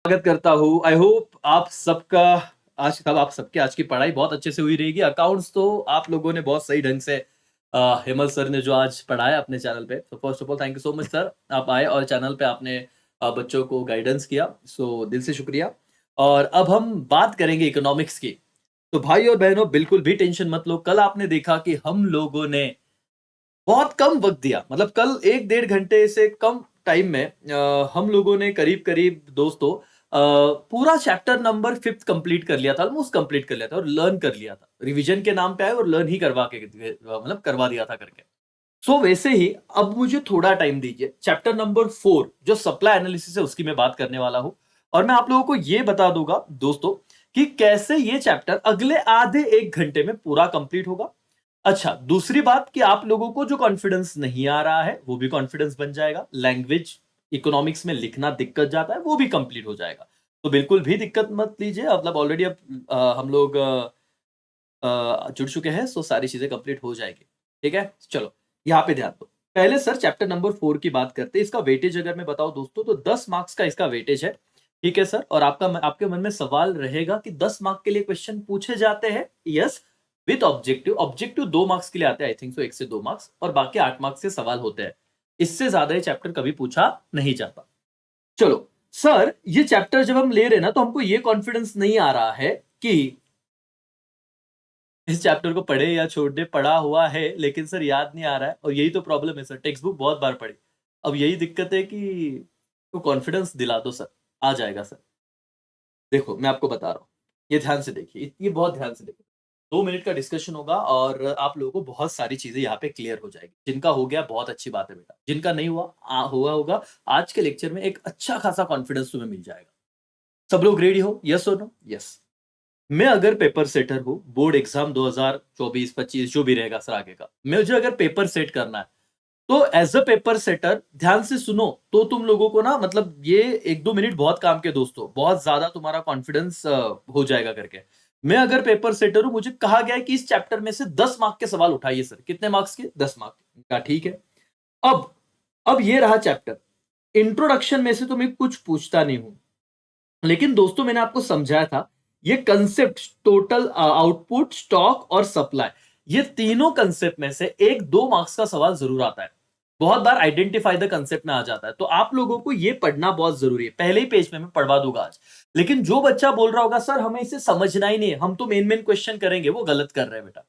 स्वागत करता हूँ। आई होप आप सबके आज की पढ़ाई बहुत अच्छे से हुई रहेगी। अकाउंट्स तो आप लोगों ने बहुत सही ढंग से हेमल सर ने जो आज पढ़ाया अपने चैनल पे, तो first of all thank you so much sir. आप आए और चैनल पे आपने बच्चों को गाइडेंस किया, सो दिल से शुक्रिया। और अब हम बात करेंगे इकोनॉमिक्स की। तो भाई और बहनों बिल्कुल भी टेंशन मत लो। कल आपने देखा कि हम लोगों ने बहुत कम वक्त दिया, मतलब कल 1 डेढ़ घंटे से कम टाइम में हम लोगों ने करीब करीब दोस्तों पूरा चैप्टर नंबर 5th कंप्लीट कर लिया था, ऑलमोस्ट कंप्लीट कर लिया था और लर्न कर लिया था। रिवीजन के नाम पे आए और लर्न ही मतलब करवा दिया था करके। वैसे ही अब मुझे थोड़ा टाइम दीजिए। चैप्टर नंबर 4 जो सप्लाई एनालिसिस है उसकी मैं बात करने वाला हूं, और मैं आप लोगों को ये बता दूंगा दोस्तों कि कैसे ये चैप्टर अगले आधे 1 घंटे में पूरा कंप्लीट होगा। अच्छा, दूसरी बात कि आप लोगों को जो कॉन्फिडेंस नहीं आ रहा है वो भी कॉन्फिडेंस बन जाएगा। लैंग्वेज इकोनॉमिक्स में लिखना दिक्कत जाता है वो भी कंप्लीट हो जाएगा। तो बिल्कुल भी दिक्कत मत लीजिए, मतलब ऑलरेडी अब हम लोग जुड़ चुके हैं, सो सारी चीजें कंप्लीट हो जाएगी। ठीक है, चलो यहाँ पे ध्यान दो। पहले सर चैप्टर नंबर 4 की बात करते हैं। इसका वेटेज अगर मैं बताऊं दोस्तों तो 10 मार्क्स का इसका वेटेज है। ठीक है सर, और आपके मन में सवाल रहेगा कि 10 मार्क के लिए क्वेश्चन पूछे जाते हैं। Yes, with objective. Objective 2 marks के लिए आते हैं, आई थिंक सो 1 से 2 मार्क्स, और बाकी 8 मार्क्स के सवाल होते हैं। इससे ज्यादा ये चैप्टर कभी पूछा नहीं जाता। चलो सर, ये चैप्टर जब हम ले रहे हैं ना तो हमको ये कॉन्फिडेंस नहीं आ रहा है कि इस चैप्टर को पढ़े या छोड़ दे। पढ़ा हुआ है लेकिन सर याद नहीं आ रहा है, और यही तो प्रॉब्लम है सर। टेक्स्ट बुक बहुत बार पढ़ी, अब यही दिक्कत है कि तो कॉन्फिडेंस दिला दो सर, आ जाएगा सर। देखो मैं आपको बता रहा हूँ, ये ध्यान से देखिए, ये बहुत ध्यान से देखिए। 2 मिनट का डिस्कशन होगा और आप लोगों को बहुत सारी चीजें यहाँ पे क्लियर हो जाएगी। जिनका हो गया बहुत अच्छी बात है बेटा, जिनका नहीं हुआ हुआ होगा, आज के लेक्चर में एक अच्छा खासा कॉन्फिडेंस तुम्हें मिल जाएगा। सब लोग रेडी हो? यस और नो? यस। मैं अगर पेपर सेटर हूँ, बोर्ड एग्जाम 2024-25 जो भी रहेगा सर आगे का, मुझे अगर पेपर सेट करना है तो एज अ पेपर सेटर ध्यान से सुनो। तो तुम लोगों को ना, मतलब ये 1-2 मिनट बहुत काम के दोस्तों, बहुत ज्यादा तुम्हारा कॉन्फिडेंस हो जाएगा करके। मैं अगर पेपर सेटर हूं, मुझे कहा गया है कि इस चैप्टर में से 10 मार्क के सवाल उठाइए सर। कितने मार्क्स के? 10 मार्क का। ठीक है। अब अब ये रहा चैप्टर। इंट्रोडक्शन में से तो मैं कुछ पूछता नहीं हूं, लेकिन दोस्तों मैंने आपको समझाया था ये कंसेप्ट, टोटल आउटपुट, स्टॉक और सप्लाई, ये तीनों कंसेप्ट में से 1-2 मार्क्स का सवाल जरूर आता है। बहुत बार आइडेंटिफाई द कंसेप्ट में आ जाता है। तो आप लोगों को ये पढ़ना बहुत जरूरी है। पहले ही पेज में मैं पढ़वा दूंगा आज। लेकिन जो बच्चा बोल रहा होगा सर हमें इसे समझना ही नहीं है, हम तो मेन मेन क्वेश्चन करेंगे, वो गलत कर रहे हैं बेटा।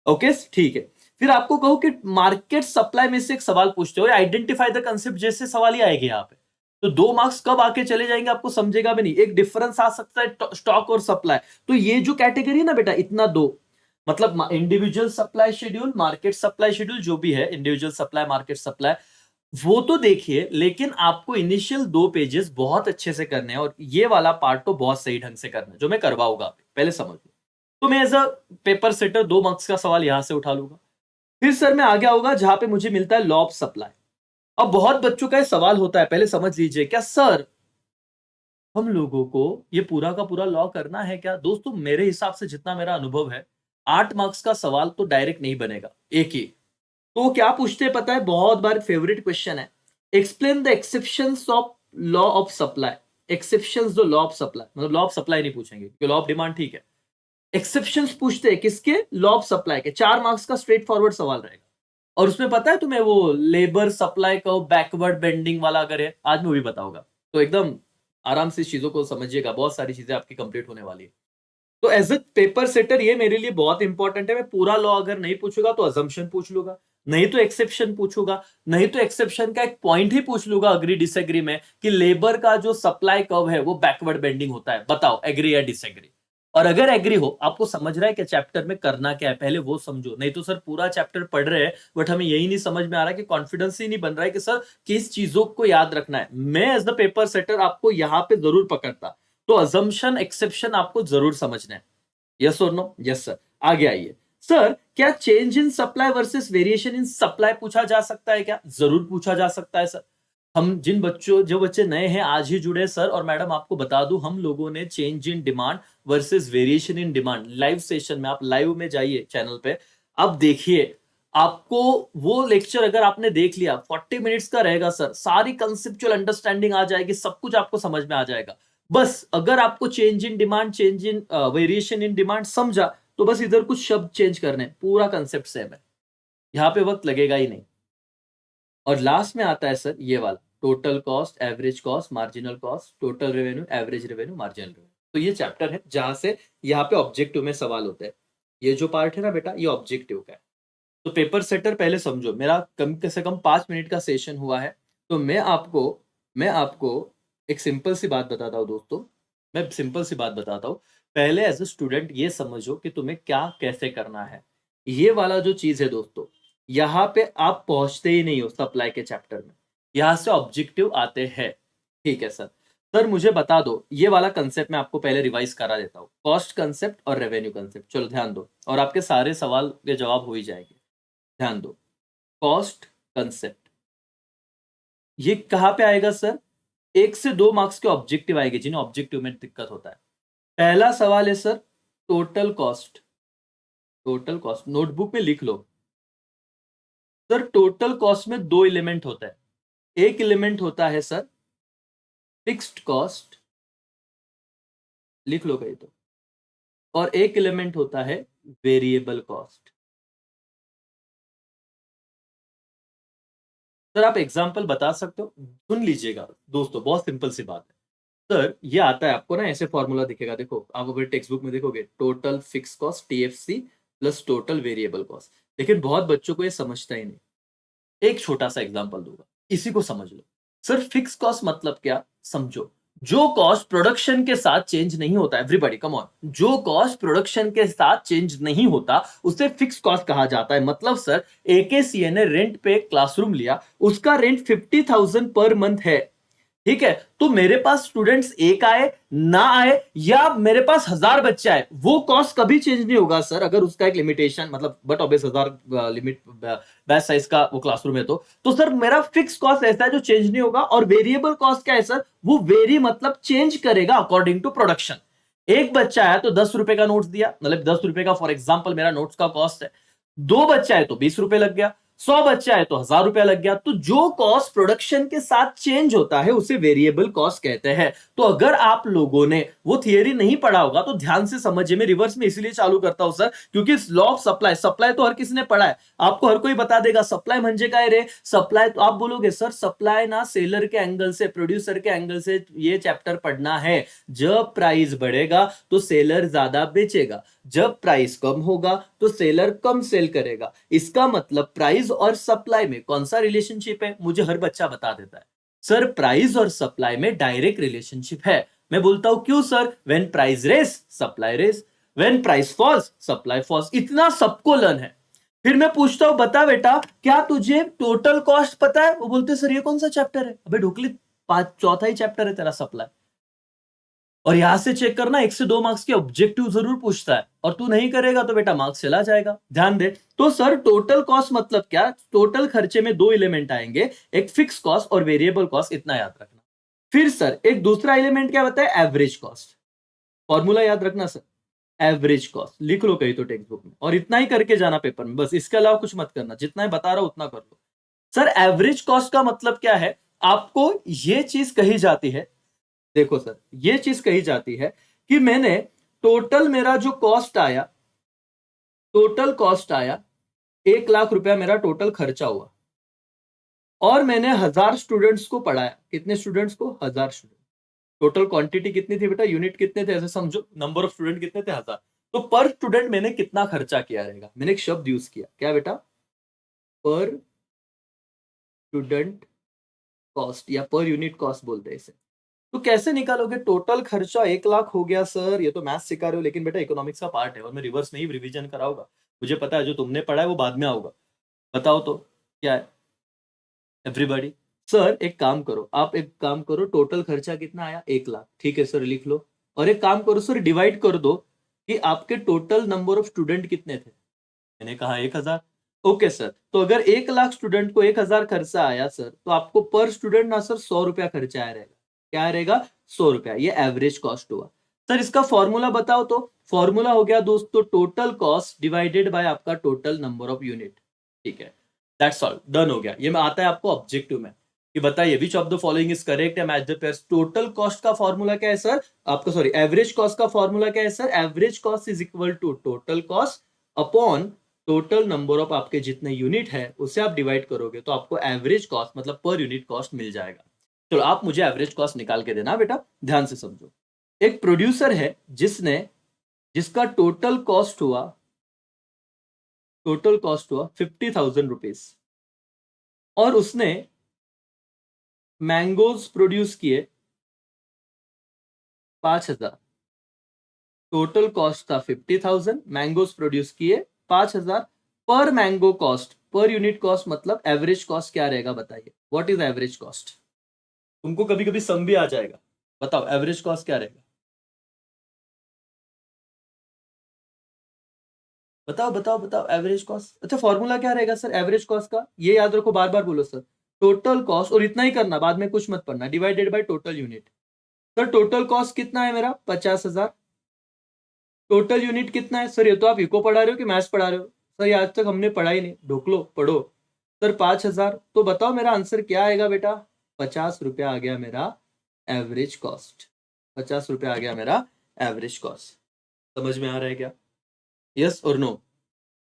ओके ठीक है। फिर आपको कहूं कि मार्केट सप्लाई में से एक सवाल पूछते हो, आइडेंटिफाई द कंसेप्ट जैसे सवाल ही आएंगे यहाँ पे। तो 2 मार्क्स कब आके चले जाएंगे आपको समझेगा भी नहीं। एक डिफरेंस आ सकता है स्टॉक और सप्लाई। तो ये जो कैटेगरी है ना बेटा, इतना दो, मतलब individual supply schedule, market supply schedule, जो भी है इंडिविजुअल सप्लाई, मार्केट सप्लाई, वो तो देखिए। लेकिन आपको इनिशियल 2 पेजेस बहुत अच्छे से करने हैं, और ये वाला पार्ट तो बहुत सही ढंग से करना है जो मैं करवाऊंगा। पहले समझ लो। तो मैं as a paper setter 2 marks का सवाल यहां से उठा लूंगा। फिर सर मैं आगे आऊंगा जहां पे मुझे मिलता है लॉ ऑफ सप्लाई। अब बहुत बच्चों का सवाल होता है, पहले समझ लीजिए, क्या सर हम लोगों को ये पूरा का पूरा लॉ करना है क्या? दोस्तों मेरे हिसाब से जितना मेरा अनुभव है, 8 मार्क्स का सवाल तो डायरेक्ट नहीं बनेगा, एक ही। तो क्या पूछते हैं पता है? बहुत बार फेवरेट क्वेश्चन है, explain the exceptions of law of supply. Exceptions दो लॉ ऑफ सप्लाई, मतलब लॉ ऑफ सप्लाई नहीं पूछेंगे क्योंकि लॉ ऑफ डिमांड ठीक है। एक्सेप्शंस पूछते हैं किसके? लॉ ऑफ सप्लाई के। 4 मार्क्स का स्ट्रेट फॉरवर्ड सवाल रहेगा। और उसमें पता है तुम्हें, वो लेबर सप्लाई का बैकवर्ड बेंडिंग वाला अगर है, आज मैं भी बताऊंगा। तो एकदम आराम से इस चीजों को समझिएगा, बहुत सारी चीजें आपकी कंप्लीट होने वाली है। तो एज ए पेपर सेटर ये मेरे लिए बहुत इंपॉर्टेंट है। मैं पूरा लॉ अगर नहीं पूछूंगा तो अजम्पशन पूछ लूंगा, नहीं तो एक्सेप्शन पूछूंगा, नहीं तो एक्सेप्शन का एक पॉइंट ही पूछ लूंगा अग्री डिसएग्री में, कि लेबर का जो सप्लाई कर्व है वो बैकवर्ड बेंडिंग होता है, बताओ एग्री या डिसएग्री। और अगर एग्री हो, आपको समझ रहा है कि चैप्टर में करना क्या है, पहले वो समझो। नहीं तो सर पूरा चैप्टर पढ़ रहे हैं बट हमें यही नहीं समझ में आ रहा कि कॉन्फिडेंस ही नहीं बन रहा है कि सर किस चीजों को याद रखना है। मैं एज द पेपर सेटर आपको यहां पे जरूर पकड़ता। तो अजम्पशन एक्सेप्शन आपको जरूर समझना है। यस और नो? Yes sir. आगे आइए। सर क्या change in supply versus variation in supply पूछा जा सकता है क्या? जरूर पूछा जा सकता है सर। हम जो बच्चे नए हैं आज ही जुड़े सर, और मैडम आपको बता दूं, हम लोगों ने change in demand versus variation in demand live session में, आप लाइव में जाइए चैनल पे, अब देखिए। आपको वो लेक्चर अगर आपने देख लिया, 40 मिनट्स का रहेगा सर, सारी कंसेप्चुअल अंडरस्टैंडिंग आ जाएगी, सब कुछ आपको समझ में आ जाएगा। बस अगर आपको change in demand, change in variation in demand समझा, तो बस इधर कुछ शब्द चेंज करने, पूरा कंसेप्ट सेम है, यहां पे वक्त लगेगा ही नहीं। और लास्ट में आता है सर ये वाला, total cost, average cost, marginal cost, total revenue, average revenue, marginal revenue. तो ये चैप्टर है जहां से यहाँ पे ऑब्जेक्टिव में सवाल होते हैं। ये जो पार्ट है ना बेटा, ये ऑब्जेक्टिव का है। तो पेपर सेटर पहले समझो, मेरा कम से कम 5 मिनट का सेशन हुआ है। तो मैं आपको एक सिंपल सी बात बताता हूँ दोस्तों, मैं सिंपल सी बात बताता हूँ। पहले एज ए स्टूडेंट ये समझो कि तुम्हें क्या कैसे करना है। ये वाला जो चीज है दोस्तों, यहाँ पे आप पहुंचते ही नहीं हो सप्लाई के चैप्टर में, यहाँ से ऑब्जेक्टिव आते हैं। ठीक है सर। सर मुझे बता दो, ये वाला कंसेप्ट मैं आपको पहले रिवाइज करा देता हूँ, कॉस्ट कंसेप्ट और रेवेन्यू कंसेप्ट। चलो ध्यान दो, और आपके सारे सवाल के जवाब हो ही जाएंगे। ध्यान दो, कॉस्ट कंसेप्ट ये कहाँ पे आएगा सर? 1 से 2 मार्क्स के ऑब्जेक्टिव आएंगे, जिन्हें ऑब्जेक्टिव में दिक्कत होता है। पहला सवाल है sir, total cost. Total cost notebook में लिख लो सर। टोटल कॉस्ट में 2 एलिमेंट होता है। एक एलिमेंट होता है सर फिक्स्ड कॉस्ट, लिख लो कहीं तो, और एक एलिमेंट होता है वेरिएबल कॉस्ट। सर आप एग्जांपल बता सकते हो? सुन लीजिएगा दोस्तों, बहुत सिंपल सी बात है। सर ये आता है आपको ना, ऐसे फॉर्मूला दिखेगा, देखो आप अगर टेक्स्ट बुक में देखोगे, total fix cost TFC plus total variable cost. लेकिन बहुत बच्चों को ये समझता ही नहीं। एक छोटा सा एग्जांपल दूंगा, इसी को समझ लो। सर फिक्स कॉस्ट मतलब क्या, समझो। जो कॉस्ट प्रोडक्शन के साथ चेंज नहीं होता, एवरीबॉडी कम ऑन, जो कॉस्ट प्रोडक्शन के साथ चेंज नहीं होता उसे फिक्स कॉस्ट कहा जाता है। मतलब सर एकेसीए ने रेंट पे क्लासरूम लिया, उसका रेंट 50,000 पर मंथ है। ठीक है, तो मेरे पास स्टूडेंट्स एक आए ना आए, या मेरे पास 1000 बच्चे आए, वो कॉस्ट कभी चेंज नहीं होगा सर, अगर उसका एक लिमिटेशन, मतलब but obvious 1000 limit batch size का वो क्लासरूम है। तो सर मेरा फिक्स कॉस्ट ऐसा है जो चेंज नहीं होगा। और वेरिएबल कॉस्ट क्या है सर? वो वेरी मतलब चेंज करेगा अकॉर्डिंग टू प्रोडक्शन। एक बच्चा आया तो 10 रुपए का नोट्स दिया, मतलब 10 रुपए का फॉर एग्जाम्पल मेरा नोट्स का कॉस्ट है। 2 बच्चे आए तो 20 रुपए लग गया, 100 बच्चे आए तो 1000 रुपया लग गया। तो जो कॉस्ट प्रोडक्शन के साथ चेंज होता है उसे वेरिएबल कॉस्ट कहते हैं। तो अगर आप लोगों ने वो थियरी नहीं पढ़ा होगा तो ध्यान से समझिए। मैं रिवर्स में इसलिए चालू करता हूं सर, क्योंकि लॉ ऑफ सप्लाई, सप्लाई तो हर किसी ने पढ़ा है, आपको हर कोई बता देगा सप्लाई म्हणजे काय रे। सप्लाई तो आप बोलोगे सर सप्लाई ना सेलर के एंगल से, प्रोड्यूसर के एंगल से ये चैप्टर पढ़ना है। जब प्राइस बढ़ेगा तो सेलर ज्यादा बेचेगा, जब प्राइस कम होगा तो सेलर कम सेल करेगा। इसका मतलब प्राइस और सप्लाई में कौन सा रिलेशनशिप है, मुझे हर बच्चा बता देता है। सर प्राइस और सप्लाई में डायरेक्ट रिलेशनशिप है। मैं बोलता हूं क्यों sir? When price rise supply rise, when price falls supply falls. इतना सबको लर्न है। फिर मैं पूछता हूं बता बेटा क्या तुझे टोटल कॉस्ट पता है? वो बोलते सर ये कौन सा चैप्टर है? अबे ढोकली, चौथा ही चैप्टर है तेरा, सप्लाई। और यहां से चेक करना, 1 से 2 मार्क्स के ऑब्जेक्टिव जरूर पूछता है, और तू नहीं करेगा तो बेटा मार्क्स चला जाएगा। ध्यान दे। तो सर टोटल कॉस्ट मतलब क्या? टोटल खर्चे में 2 एलिमेंट आएंगे, एक फिक्स कॉस्ट और वेरिएबल कॉस्ट, इतना याद रखना। फिर सर एक दूसरा एलिमेंट क्या होता है? Average cost. फॉर्मूला याद रखना सर, एवरेज कॉस्ट लिख लो कहीं तो टेक्स्ट बुक में, और इतना ही करके जाना पेपर में, बस इसके अलावा कुछ मत करना, जितना ही बता रहा हूं उतना कर लो। सर एवरेज कॉस्ट का मतलब क्या है? आपको ये चीज कही जाती है, देखो सर ये चीज कही जाती है कि मैंने टोटल, मेरा जो कॉस्ट आया, टोटल कॉस्ट आया 1 लाख रुपया, मेरा टोटल खर्चा हुआ, और मैंने 1000 स्टूडेंट्स को पढ़ाया। कितने स्टूडेंट्स को? 1000 स्टूडेंट। टोटल क्वांटिटी कितनी थी बेटा? यूनिट कितने थे? ऐसे समझो, नंबर ऑफ स्टूडेंट कितने थे? 1000। तो पर स्टूडेंट मैंने कितना खर्चा किया रहेगा? मैंने एक शब्द यूज किया, क्या बेटा? पर स्टूडेंट कॉस्ट, या पर यूनिट कॉस्ट बोलते हैं इसे। तो कैसे निकालोगे? टोटल खर्चा 1 लाख हो गया सर, ये तो मैथ्स सिखा रहे हो, लेकिन बेटा इकोनॉमिक्स का पार्ट है और मैं रिवर्स में ही रिवीजन कराऊंगा। मुझे पता है जो तुमने पढ़ा है वो बाद में आऊंगा। बताओ तो क्या है एवरीबॉडी? सर एक काम करो, आप एक काम करो, टोटल खर्चा कितना आया? 1 लाख। ठीक है सर, लिख लो। और एक काम करो सर, डिवाइड कर दो कि आपके टोटल नंबर ऑफ स्टूडेंट कितने थे। मैंने कहा 1000। ओके सर, तो अगर 1 लाख स्टूडेंट को 1000 खर्चा आया सर, तो आपको पर स्टूडेंट ना सर 100 रुपया खर्चा आया रहेगा। क्या रहेगा? 100 रुपया। ये एवरेज कॉस्ट हुआ। सर इसका फॉर्मूला बताओ तो। फॉर्मूला हो गया दोस्तों टोटल कॉस्ट डिवाइडेड बाय आपका टोटल नंबर ऑफ यूनिट। ठीक है, दैट्स ऑल, डन हो गया। ये में आता है आपको ऑब्जेक्टिव में। कि बताइए which of the following is correct या match the pairs. Total cost का फॉर्मूला क्या है सर आपका, सॉरी एवरेज कॉस्ट का फॉर्मूला क्या है sir, average cost is equal to total cost upon total number of आपके जितने यूनिट है उसे आप डिवाइड करोगे तो आपको एवरेज कॉस्ट मतलब पर यूनिट कॉस्ट मिल जाएगा। चलो आप मुझे एवरेज कॉस्ट निकाल के देना बेटा, ध्यान से समझो। एक प्रोड्यूसर है जिसका टोटल कॉस्ट हुआ 50,000 रुपीज और उसने मैंगोज प्रोड्यूस किए 5,000। टोटल कॉस्ट था 50,000, मैंगोज प्रोड्यूस किए 5,000। पर mango cost, per unit cost मतलब एवरेज कॉस्ट क्या रहेगा बताइए, व्हाट इज एवरेज कॉस्ट। तुमको कभी कभी सम भी आ जाएगा, बताओ एवरेज कॉस्ट क्या रहेगा, बताओ बताओ बताओ एवरेज कॉस्ट। अच्छा फॉर्मूला क्या रहेगा सर एवरेज कॉस्ट का, ये याद रखो, बार बार बोलो सर। टोटल कॉस्ट, और इतना ही करना, बाद में कुछ मत पढ़ना, divided by total unit. Sir total cost कितना है मेरा 50,000। टोटल यूनिट कितना है सर, ये तो आप इको पढ़ा रहे हो कि मैथ्स पढ़ा रहे हो। सर ये आज तक हमने पढ़ा ही नहीं, ढोक लो पढ़ो। सर 5,000, तो बताओ मेरा आंसर क्या आएगा बेटा, 50 रुपया आ गया मेरा एवरेज कॉस्ट। 50 रुपया आ गया मेरा एवरेज कॉस्ट। समझ में आ रहा है क्या, यस और नो।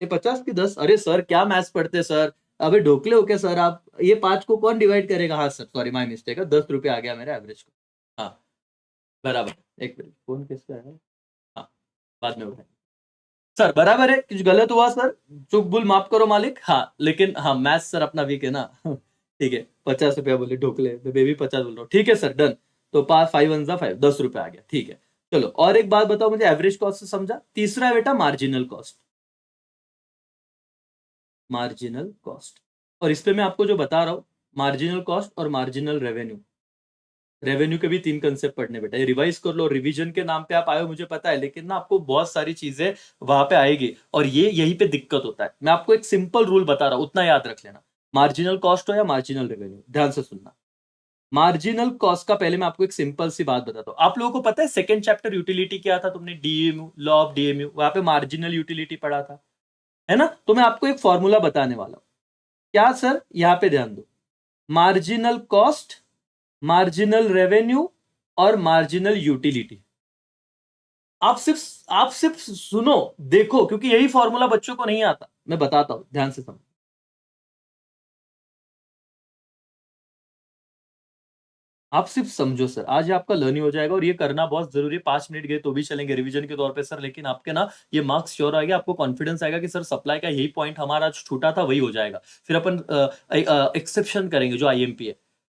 ये 50 की 10, अरे सर क्या मैथ्स पढ़ते सर, अबे ढोकले हो क्या सर आप, ये 5 को कौन डिवाइड करेगा, हाँ सर सॉरी माय मिस्टेक है, 10 रुपया आ गया मेरा एवरेज को। हाँ बराबर, एक मिनट फोन किसका है, हाँ बाद में उठाए। सर बराबर है, कुछ गलत हुआ सर, चुक भूल माफ करो मालिक, हाँ लेकिन हाँ मैथ्स सर अपना वीक है ना ठीक है 50 रुपया बोले ढोकले, मैं बेबी 50 बोल रहा हूँ, ठीक है सर डन। तो 5 5 1 5, 10 रुपया आ गया, ठीक है। चलो और एक बात बताओ मुझे, एवरेज कॉस्ट से समझा, तीसरा है बेटा मार्जिनल कॉस्ट। मार्जिनल कॉस्ट, और इस पे मैं आपको जो बता रहा हूं, मार्जिनल कॉस्ट और मार्जिनल रेवेन्यू, रेवेन्यू के भी 3 कंसेप्ट पढ़ने बेटा, ये रिवाइज कर लो, रिवीजन के नाम पे आप आए हो मुझे पता है, लेकिन ना आपको बहुत सारी चीजें वहां पे आएगी और ये यहीं पे दिक्कत होता है। मैं आपको एक सिंपल रूल बता रहा हूं, उतना याद रख लेना, मार्जिनल कॉस्ट हो या मार्जिनल रेवेन्यू, ध्यान से सुनना। मार्जिनल कॉस्ट का पहले मैं आपको एक सिंपल सी बात बताता हूँ। आप लोगों को पता है सेकंड चैप्टर यूटिलिटी क्या था, तुमने डीएमयू, लॉ ऑफ डीएमयू, वहां पे मार्जिनल यूटिलिटी पढ़ा था, है ना। तो मैं आपको एक फॉर्मूला बताने वाला हूं, क्या सर, यहां पे ध्यान दो, मार्जिनल कॉस्ट, मार्जिनल रेवेन्यू और मार्जिनल यूटिलिटी। आप सिर्फ सुनो, देखो, क्योंकि यही फॉर्मूला बच्चों को नहीं आता, मैं बताता हूं ध्यान से समझो। आप सिर्फ समझो सर, आज आपका लर्निंग हो जाएगा और ये करना बहुत जरूरी है, 5 मिनट गए तो भी चलेंगे रिवीजन के तौर पे सर, लेकिन आपके ना ये मार्क्स श्योर आएगा, आपको कॉन्फिडेंस आएगा कि सर सप्लाई का यही पॉइंट हमारा आज छूटा था वही हो जाएगा। फिर अपन एक्सेप्शन करेंगे जो आईएमपी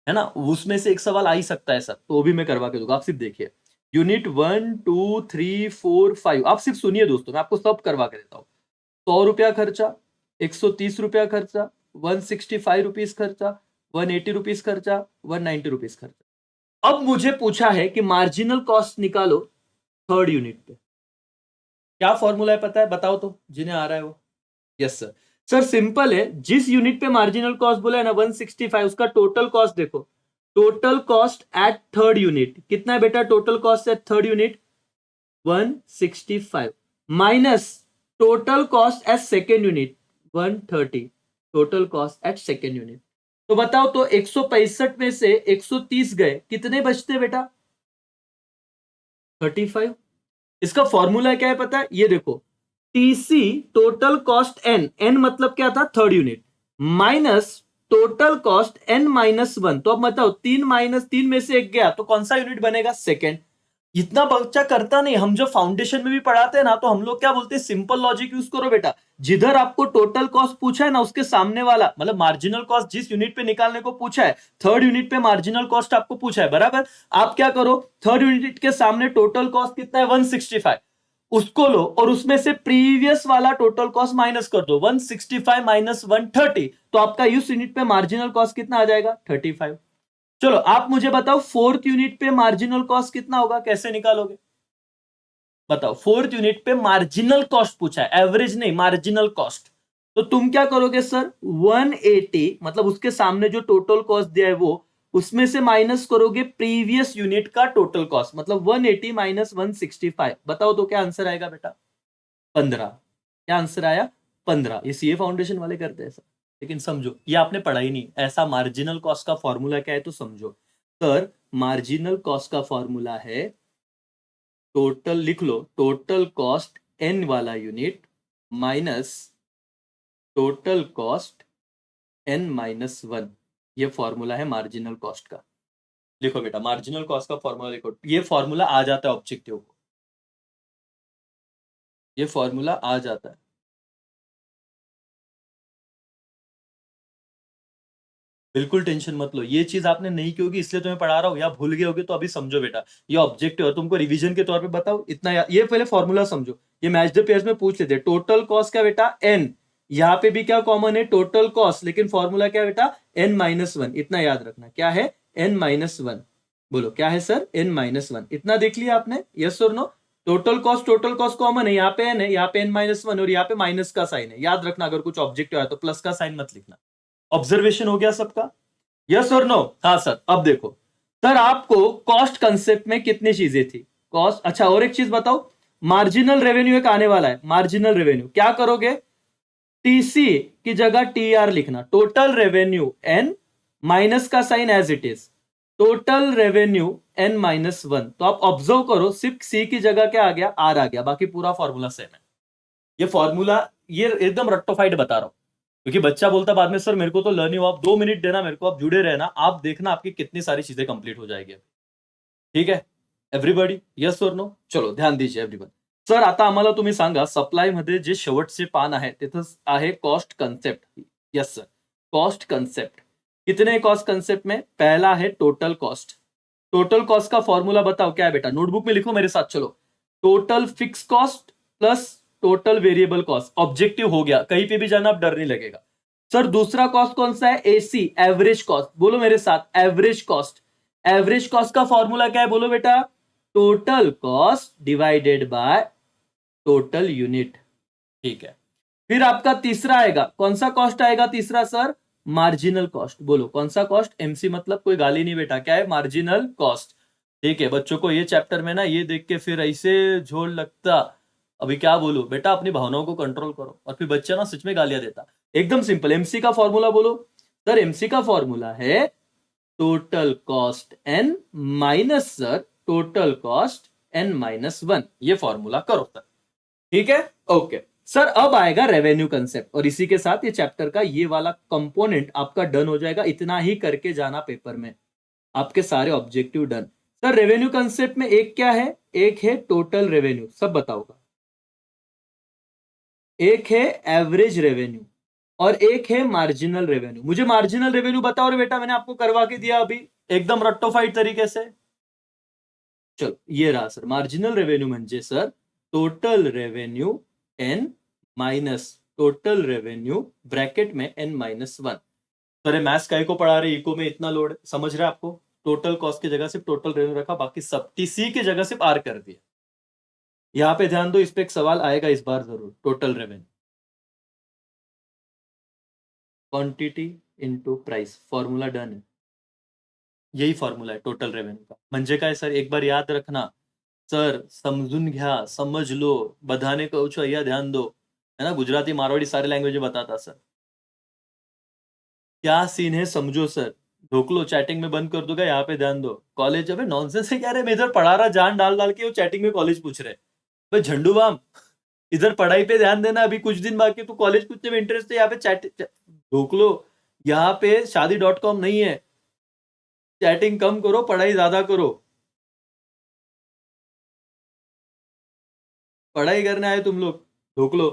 है ना, उसमें से एक सवाल आ ही सकता है सर, तो वो भी मैं करवा के दूंगा। आप सिर्फ देखिए, यूनिट 1 2 3 4 5, आप सिर्फ सुनिए दोस्तों, मैं आपको सब करवा के देता हूँ। 100 रुपया खर्चा, 130 रुपया खर्चा, 165 रुपीज खर्चा, 180 रुपीज खर्चा, 190 रुपीज खर्चा। अब मुझे पूछा है कि मार्जिनल कॉस्ट निकालो थर्ड यूनिट पे, क्या फॉर्मूला है पता है, बताओ तो जिन्हें आ रहा है वो। यस सर, सर सिंपल है, जिस यूनिट पे मार्जिनल कॉस्ट बोला है ना 165, उसका टोटल कॉस्ट देखो, total cost at third unit कितना है बेटा, total cost at third unit 165 minus total cost at second unit 130, total cost at second unit. तो बताओ तो 165 में से 130 गए, कितने बचते बेटा, 35। इसका फॉर्मूला क्या है पता है, ये देखो, TC total cost n, n मतलब क्या था third unit, minus total cost n minus one. तो अब बताओ 3 - 3 में से एक गया तो कौन सा यूनिट बनेगा, सेकेंड। इतना बच्चा करता नहीं, हम जब फाउंडेशन में भी पढ़ाते हैं ना तो हम लोग क्या बोलते हैं, सिंपल लॉजिक यूज करो बेटा, जिधर आपको टोटल कॉस्ट पूछा है ना उसके सामने वाला, मतलब मार्जिनल कॉस्ट जिस यूनिट पे निकालने को पूछा है, थर्ड यूनिट पे मार्जिनल कॉस्ट आपको पूछा है बराबर, आप क्या करो, थर्ड यूनिट के सामने टोटल कॉस्ट कितना है 165, उसको लो और उसमें से प्रीवियस वाला टोटल कॉस्ट माइनस कर दो, 165 माइनस 130, तो आपका इस यूनिट पे मार्जिनल कॉस्ट कितना आ जाएगा 35। चलो आप मुझे बताओ फोर्थ यूनिट पे मार्जिनल कॉस्ट कितना होगा, कैसे निकालोगे बताओ, फोर्थ यूनिट पे मार्जिनल कॉस्ट पूछा है, एवरेज नहीं, मार्जिनल कॉस्ट। तो तुम क्या करोगे सर, 180 मतलब उसके सामने जो टोटल कॉस्ट दिया है वो, उसमें से माइनस करोगे प्रीवियस यूनिट का टोटल कॉस्ट, मतलब 180 माइनस 165, बताओ तो क्या आंसर आएगा बेटा, 15। क्या आंसर आया, 15। ये सीए फाउंडेशन वाले करते हैं सर, लेकिन समझो ये आपने पढ़ा ही नहीं, ऐसा मार्जिनल कॉस्ट का फॉर्मूला क्या है तो समझो सर। मार्जिनल कॉस्ट का फॉर्मूला है टोटल, लिख लो, टोटल कॉस्ट एन वाला unit minus total cost n minus one. ये फॉर्मूला है मार्जिनल कॉस्ट का। लिखो बेटा मार्जिनल कॉस्ट का फॉर्मूला लिखो, ये फॉर्मूला आ जाता है ऑब्जेक्टिव को, ये फॉर्मूला आ जाता है। बिल्कुल टेंशन मत लो, ये चीज आपने नहीं की होगी इसलिए तुम्हें पढ़ा रहा हूँ, या भूल गए होगे तो अभी समझो बेटा। ये ऑब्जेक्टिव है, तुमको रिवीजन के तौर पे बताओ इतना ये पहले फॉर्मूला समझो। ये मैच द पेयर्स में पूछ लेते, टोटल कॉस्ट क्या बेटा एन, यहाँ पे भी क्या कॉमन है टोटल कॉस्ट, लेकिन फॉर्मूला क्या बेटा एन माइनस वन। इतना याद रखना क्या है एन माइनस वन। बोलो क्या है सर एन माइनस वन। इतना देख लिया आपने, यस और नो। टोटल कॉस्ट कॉमन है, यहाँ पे एन है, यहाँ पे एन माइनस वन और यहाँ पे माइनस का साइन है। याद रखना अगर कुछ ऑब्जेक्टिव है तो प्लस का साइन मत लिखना। ऑब्जर्वेशन हो गया सबका, यस और नो। हाँ सर अब देखो सर, आपको कॉस्ट कंसेप्ट में कितनी चीजें थी, कॉस्ट। अच्छा और एक चीज बताओ, मार्जिनल रेवेन्यू एक आने वाला है। मार्जिनल रेवेन्यू क्या करोगे, टीसी की जगह टीआर लिखना, टोटल रेवेन्यू एन माइनस का sign as it is, total revenue N minus one. तो आप ऑब्जर्व करो सिर्फ सी की जगह क्या आ गया आर आ गया, बाकी पूरा फॉर्मूला सेम है। ये फॉर्मूला ये एकदम रट्टोफाइड बता रहा हूं, क्योंकि बच्चा बोलता बाद में सर मेरे को तो लर्न हो, आप 2 मिनट देना मेरे को, आप जुड़े रहना, आप देखना आपकी कितनी सारी चीजें कंप्लीट हो जाएगी। ठीक है एव्हरीबडी, यस और नो। चलो ध्यान दीजिए एव्हरीवन। सर आता आम्हाला तुम्ही सांगा सप्लाय मध्ये जे शेवटचे पान आहे तिथं आहे cost concept. Yes sir cost concept, कितने कॉस्ट कंसेप्ट में, पहला है टोटल कॉस्ट। टोटल कॉस्ट का फॉर्मूला बताओ क्या है बेटा, नोटबुक में लिखो मेरे साथ चलो। Total fix cost plus total variable cost. Objective हो गया, कहीं पे भी जाना अब डर नहीं लगेगा। सर दूसरा कॉस्ट कौन सा है, एसी एवरेज कॉस्ट। बोलो मेरे साथ एवरेज कॉस्ट। एवरेज कॉस्ट का फॉर्मूला क्या है बोलो बेटा, total cost divided by total unit. ठीक है, फिर आपका तीसरा आएगा, कौन सा कॉस्ट आएगा तीसरा सर, मार्जिनल कॉस्ट। बोलो कौन सा कॉस्ट, एमसी मतलब कोई गाली नहीं बेटा, क्या है मार्जिनल कॉस्ट। ठीक है बच्चों को ये चैप्टर में ना ये देख के फिर ऐसे झोल लगता, अभी क्या बोलूं बेटा, अपनी भावनाओं को कंट्रोल करो, और फिर बच्चा ना सच में गालियां देता। एकदम सिंपल, एमसी का फॉर्मूला बोलो सर। एमसी का फॉर्मूला है total cost n minus sir total cost n minus one. ये फॉर्मूला करो सर, ठीक है ओके। सर अब आएगा रेवेन्यू कंसेप्ट, और इसी के साथ ये चैप्टर का ये वाला कंपोनेंट आपका डन हो जाएगा। इतना ही करके जाना पेपर में, आपके सारे objective done. Sir revenue concept में एक क्या है, एक है टोटल रेवेन्यू, सब बताओगा, एक है एवरेज रेवेन्यू और एक है मार्जिनल रेवेन्यू। मुझे मार्जिनल रेवेन्यू बताओ रे बेटा, मैंने आपको करवा के दिया अभी एकदम रट्टोफाइड तरीके से। चलो ये रहा सर, मार्जिनल रेवेन्यू म्हणजे sir total revenue N minus total revenue bracket में N minus one. Sir maths काय को पढ़ा रहे, इको में इतना लोड समझ रहे आपको। टोटल कॉस्ट की जगह सिर्फ टोटल रेवेन्यू रखा, बाकी सब टीसी की जगह सिर्फ आर कर दिया। यहां पे ध्यान दो, इस पे एक सवाल आएगा इस बार जरूर। Total revenue quantity into price, formula done है। यही फॉर्मूला है टोटल रेवेन्यू का। म्हणजे काय सर एक बार याद रखना सर, समझून घ्या, समझ लो, बधाने कहूं છું અહીંયા ध्यान दो, है ना, गुजराती मारवाड़ी सारे लैंग्वेज में बताता सर। क्या सीन है समझो सर, ढोक लो, चैटिंग में बंद कर दूंगा, यहाँ पे ध्यान दो। कॉलेज अबे नॉनसेंस है क्या रे, मैं इधर पढ़ा रहा जान डाल डाल के, वो चैटिंग में कॉलेज पूछ रहे। भाई झंडू बाम, इधर पढ़ाई पे ध्यान देना, अभी कुछ दिन बाकी, तू कॉलेज पूछने में इंटरेस्ट है, यहाँ पे ढोक लो। यहाँ पे शादी.com नहीं है, चैटिंग कम करो, पढ़ाई ज्यादा करो। पढ़ाई करने आए तुम लोग, ढोक लो।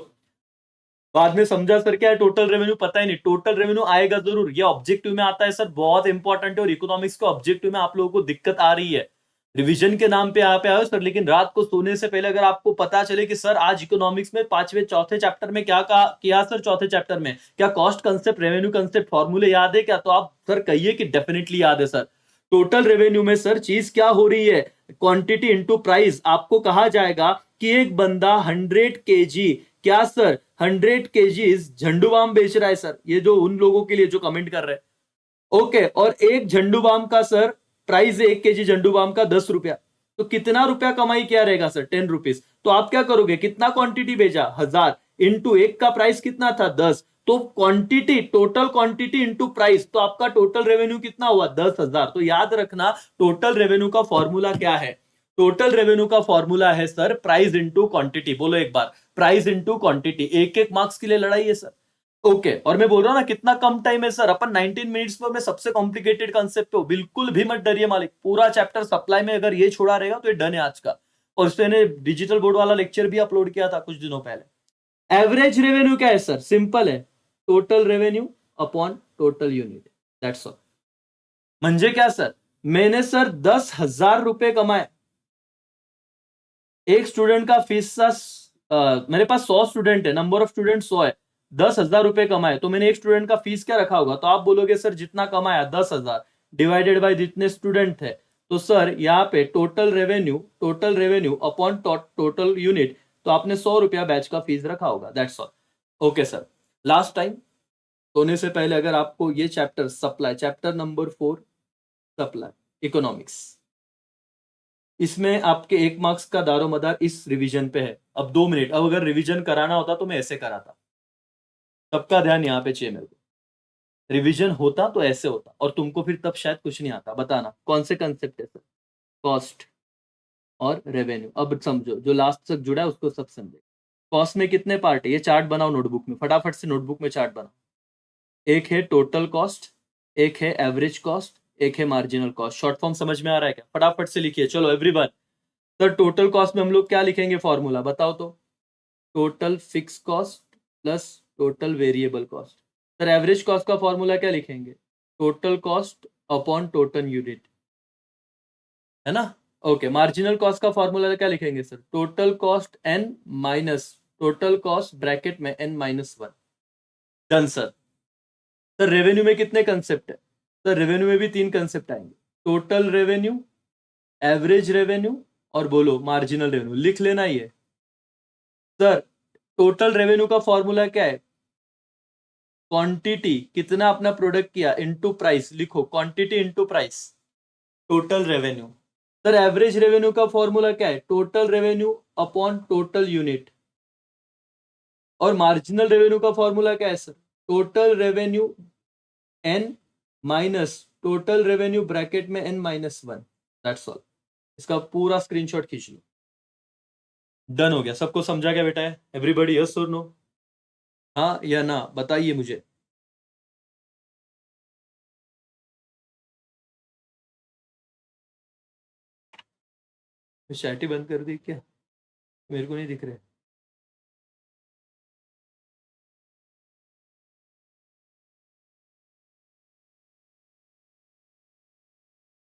बाद में समझा सर क्या है टोटल रेवेन्यू, पता ही नहीं। टोटल रेवेन्यू आएगा जरूर, ये ऑब्जेक्टिव में आता है सर, बहुत इंपॉर्टेंट है। और इकोनॉमिक्स के ऑब्जेक्टिव में आप लोगों को दिक्कत आ रही है, रिवीजन के नाम पे यहाँ पे आयो सर, लेकिन रात को सोने से पहले अगर आपको पता चले कि सर आज इकोनॉमिक्स में पांचवें चौथे चैप्टर में क्या कहा किया सर, चौथे चैप्टर में क्या कॉस्ट कंसेप्ट रेवेन्यू कंसेप्ट फॉर्मूले याद है क्या, तो आप सर कहिए कि डेफिनेटली याद है सर। टोटल रेवेन्यू में सर चीज क्या हो रही है, क्वांटिटी इनटू प्राइस। आपको कहा जाएगा कि एक बंदा 100 केजी, क्या सर 100 केजीज झंडू बाम बेच रहा है सर, ये जो उन लोगों के लिए जो कमेंट कर रहे हैं ओके। और एक झंडू बाम का सर प्राइस है 1 केजी झंडू बाम का 10 रुपया, तो कितना रुपया कमाई क्या रहेगा सर 10 रुपीज। तो आप क्या करोगे, कितना क्वांटिटी बेचा 1000 इंटू एक का प्राइस कितना था 10, तो quantity, total quantity into price, तो आपका टोटल रेवेन्यू कितना हुआ? 10,000। तो याद रखना टोटल रेवेन्यू का फॉर्मूला क्या है? टोटल रेवेन्यू का फॉर्मूला है सर प्राइस इंटू क्वांटिटी। बोलो एक बार, प्राइस इंटू क्वांटिटी। एक एक मार्क्स के लिए लड़ाई है सर। ओके, और मैं बोल रहा हूं ना कितना कम टाइम है सर, अपन 19 मिनट्स में, मैं सबसे कॉम्प्लिकेटेड कंसेप्ट पे हूं। बिल्कुल भी मत डरिए मालिक, पूरा चैप्टर सप्लाई में अगर ये छोड़ा रहेगा तो ये डन है आज का। और इस पे डिजिटल बोर्ड वाला लेक्चर भी अपलोड किया था कुछ दिनों पहले। एवरेज रेवेन्यू क्या है सर? सिंपल है, total revenue upon total unit, that's all. म्हणजे क्या सर, मैंने सर 10,000 रुपए कमाए, एक स्टूडेंट का फीस सा मेरे पास 100 स्टूडेंट है, नंबर ऑफ स्टूडेंट 100 है, 10,000 रुपए कमाए, तो मैंने एक स्टूडेंट का फीस क्या रखा होगा? तो आप बोलोगे सर जितना कमाया 10,000 डिवाइडेड बाय जितने स्टूडेंट थे। तो सर यहाँ पे total revenue upon total unit, तो आपने 100 रुपया बैच का फीस रखा होगा, that's all. Okay sir, last time सोने से पहले अगर आपको ये chapter supply, chapter number 4 supply economics, इसमें आपके 1 मार्क्स का दारोमदार इस रिवीजन पे है। अब 2 मिनट, अब अगर रिवीजन कराना होता तो मैं ऐसे कराता, सबका ध्यान यहाँ पे चाहिए मेरे को। रिवीजन होता तो ऐसे होता, और तुमको फिर तब शायद कुछ नहीं आता। बताना कौन से कंसेप्ट है सर? कॉस्ट और रेवेन्यू। अब समझो, जो लास्ट तक जुड़ा है उसको सब समझे। कॉस्ट में कितने पार्ट है? ये चार्ट बनाओ नोटबुक में, फटाफट से नोटबुक में चार्ट बनाओ। एक है टोटल कॉस्ट, एक है एवरेज कॉस्ट, एक है मार्जिनल कॉस्ट। शॉर्ट फॉर्म समझ में आ रहा है क्या? फटाफट से लिखिए, चलो एवरीवन। सर टोटल कॉस्ट में हम लोग क्या लिखेंगे फॉर्मूला, बताओ तो? Total fix cost plus total variable cost. Sir average cost का फॉर्मूला क्या लिखेंगे? Total cost upon total unit, है ना? ओके, मार्जिनल कॉस्ट का फॉर्मूला क्या लिखेंगे sir? Total cost n minus total cost bracket में n minus 1। Done sir. Sir revenue में कितने कंसेप्ट है? सर रेवेन्यू में भी 3 कंसेप्ट आएंगे, टोटल रेवेन्यू, एवरेज रेवेन्यू और बोलो मार्जिनल रेवेन्यू। लिख लेना ये सर। टोटल रेवेन्यू का फॉर्मूला क्या है? क्वांटिटी, कितना अपना प्रोडक्ट किया, इनटू प्राइस। लिखो quantity into price, total revenue. Sir average revenue का फॉर्मूला क्या है? Total revenue upon total unit. और मार्जिनल रेवेन्यू का फॉर्मूला क्या है sir? Total revenue N minus total revenue bracket में n माइनस 1, दैट्स ऑल। इसका पूरा स्क्रीनशॉट खींच लो। डन हो गया, सबको समझा गया बेटा? है एवरीबॉडी, यस और नो? हाँ या ना बताइए मुझे। चैट ही बंद कर दी क्या? मेरे को नहीं दिख रहे।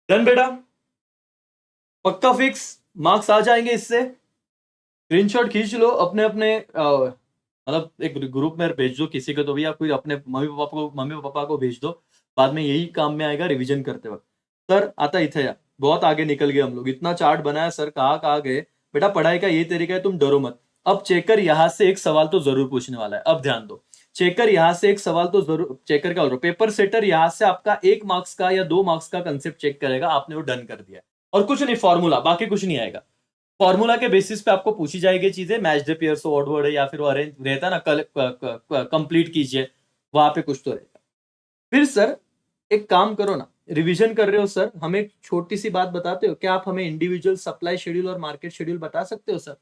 डन बेटा, पक्का फिक्स, मार्क्स आ जाएंगे इससे। स्क्रीनशॉट खींच लो अपने अपने, मतलब एक ग्रुप में भेज दो किसी को तो भी, या कोई अपने मम्मी पापा को भेज दो, बाद में यही काम में आएगा रिवीजन करते वक्त। सर आता इथे या, बहुत आगे निकल गए हम लोग, इतना चार्ट बनाया सर, कहाँ गए बेटा? पढ़ाई का ये तरीका है, तुम डरो मत। अब चेकर यहाँ से एक सवाल तो जरूर पूछने वाला है, अब ध्यान दो। चेकर यहाँ से एक सवाल तो जरूर, चेकर क्या बोल रहा हूं, पेपर सेटर यहाँ से आपका 1 मार्क्स का या 2 मार्क्स का कंसेप्ट चेक करेगा, आपने वो डन कर दिया, और कुछ नहीं, फॉर्मूला, बाकी कुछ नहीं आएगा। फॉर्मूला के बेसिस पे आपको पूछी जाएगी चीजें, match the pairs, odd word है, या फिर वो अरेंज रहता ना, कंप्लीट कीजिए, वहां पे कुछ तो रहेगा। फिर सर एक काम करो ना, रिवीजन कर रहे हो सर, हमें एक छोटी सी बात बताते हो क्या? आप हमें इंडिविजुअल सप्लाई शेड्यूल और मार्केट शेड्यूल बता सकते हो सर?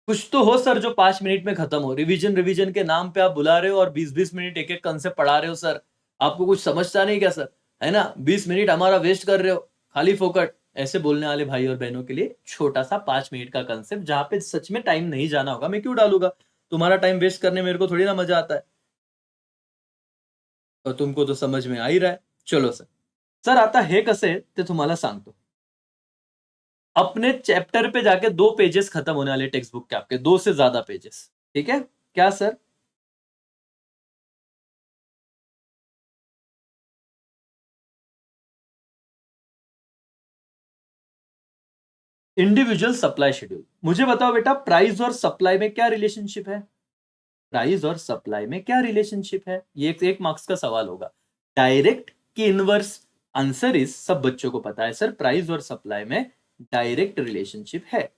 कुछ तो हो सर जो 5 मिनट में खत्म हो। रिवीजन के नाम पे आप बुला रहे हो और 20-20 मिनट एक एक कंसेप्ट पढ़ा रहे हो सर। आपको कुछ समझता नहीं क्या सर? है ना, 20 मिनट हमारा वेस्ट कर रहे हो खाली फोकट। ऐसे बोलने वाले भाई और बहनों के लिए छोटा सा 5 मिनट का कंसेप्ट, जहां पे सच में टाइम नहीं जाना होगा, मैं क्यों डालूंगा? तुम्हारा टाइम वेस्ट करने मेरे को थोड़ी ना मजा आता है, और तुमको तो समझ में आ ही रहा है। चलो सर, सर आता हे कसे ते तुम्हाला सांगतो। अपने चैप्टर पे जाके 2 पेजेस खत्म होने वाले टेक्स्ट बुक के, आपके 2 से ज्यादा पेजेस, ठीक है क्या सर? Individual supply schedule. मुझे बताओ बेटा, प्राइस और सप्लाई में क्या रिलेशनशिप है? प्राइस और सप्लाई में क्या रिलेशनशिप है? ये एक मार्क्स का सवाल होगा, डायरेक्ट की इनवर्स। आंसर इज, सब बच्चों को पता है सर, प्राइस और सप्लाई में डायरेक्ट रिलेशनशिप है।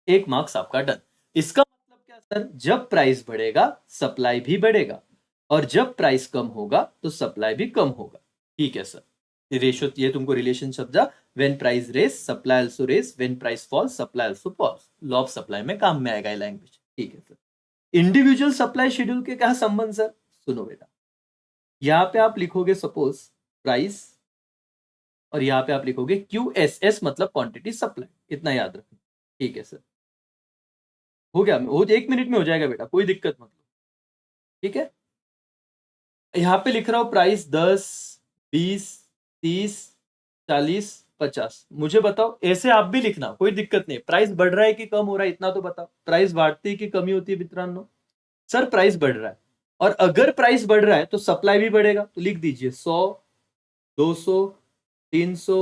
1 मार्क्स आपका डन। इसका मतलब क्या सर जब प्राइस बढ़ेगा सप्लाई भी बढ़ेगा, और जब प्राइस कम होगा तो सप्लाई भी कम होगा। ठीक है सर, ये रेशियो, ये तुमको रिलेशन समझा। When price rise supply also rise, when price fall supply also falls. Law of supply में काम में आएगा ये लैंग्वेज। ठीक है सर। इंडिविजुअल सप्लाई शेड्यूल के क्या संबंध सर? सुनो बेटा, यहां पे आप लिखोगे सपोज प्राइस, और यहां पे आप लिखोगे QSS मतलब क्वांटिटी सप्लाई, इतना याद रखना। ठीक है सर, हो गया, हो 1 मिनट में हो जाएगा बेटा, कोई दिक्कत मत लो। ठीक है, यहां पे लिख रहा हूं प्राइस 10, 20, 30, 40, 50। मुझे बताओ, ऐसे आप भी लिखना, कोई दिक्कत नहीं। प्राइस बढ़ रहा है कि कम हो रहा है इतना तो बताओ। प्राइस बढ़ती है कि कमी होती है मित्रांनो? सर प्राइस बढ़ रहा है, और अगर प्राइस बढ़ रहा है तो सप्लाई भी बढ़ेगा, तो लिख दीजिए 100, 200, 300,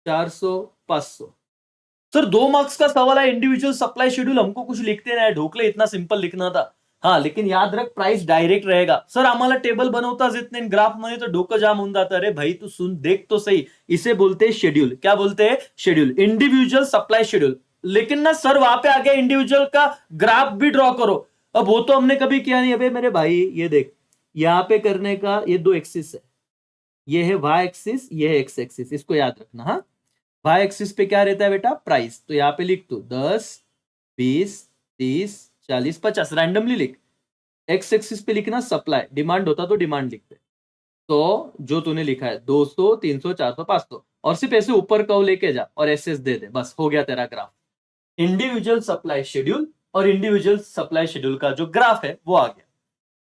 400, 500। सर 2 मार्क्स का सवाल है, इंडिविजुअल सप्लाई शेड्यूल हमको कुछ लिखते नाही, ढोकले इतना सिंपल लिखना था। हाँ, लेकिन याद रख प्राइस डायरेक्ट रहेगा। सर आम्हाला टेबल बनवताच येत नाही, ग्राफ मध्ये तो डोकं जाम होऊन जातं। अरे भाई तू सुन, देख तो सही, इसे बोलते हैं शेड्यूल। क्या बोलते हैं? Schedule, individual supply schedule. लेकिन ना सर वहां पे आगे इंडिविजुअल का ग्राफ भी ड्रॉ करो। अब वो तो हमने कभी किया नहीं। अबे मेरे भाई ये देख, यहाँ पे करने का ये 2 एक्सिस है, ये है वाई एक्सिस, ये है एक्स एक्सिस, इसको याद रखना। हाँ, वाई एक्सिस पे क्या रहता है बेटा? प्राइस। तो यहाँ पे लिख दो 10, 20, 30, 40, 50, रैंडमली लिख। एक्स एक्सिस पे लिखना सप्लाई, डिमांड होता तो डिमांड लिखते। तो जो तूने लिखा है 200, 300, 400, 500, और सिर्फ ऐसे ऊपर कर्व लेके जा और एसएस दे दे, बस हो गया तेरा ग्राफ। इंडिविजुअल सप्लाई शेड्यूल और इंडिविजुअल सप्लाई शेड्यूल का जो ग्राफ है वो आ गया।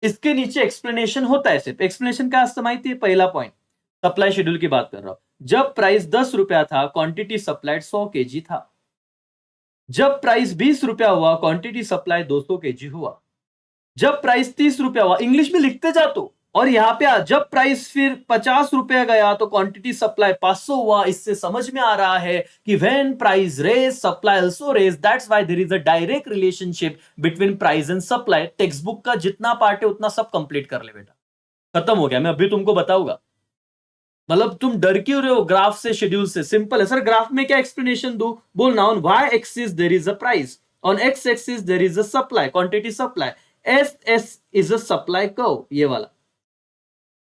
इसके नीचे एक्सप्लेनेशन होता है, सिर्फ एक्सप्लेनेशन क्या असतं माहिती है? पहला पॉइंट, सप्लाई शेड्यूल की बात कर रहा हूं। जब प्राइस 10 रुपया था, क्वांटिटी सप्लाइड 100 केजी था। जब प्राइस 20 रुपया हुआ, क्वांटिटी सप्लाई 200 केजी हुआ। जब प्राइस 30 रुपया हुआ, इंग्लिश में लिखते जा तो, और यहां पे जब प्राइस फिर 50 रुपया गया तो क्वांटिटी सप्लाई 500 हुआ। इससे समझ में आ रहा है कि when price rise supply also rise, that's why there is a direct relationship between price and supply. Textbook का जितना पार्ट है उतना सब कंप्लीट कर ले बेटा, खत्म हो गया। मैं अभी तुमको बताऊंगा। मतलब तुम डर क्यों रहे हो ग्राफ से, शेड्यूल से? सिंपल है सर, ग्राफ में क्या एक्सप्लेनेशन दू? बोलना on Y axis there is a price, on X axis there is a supply, quantity supply, S S is a supply curve. ये वाला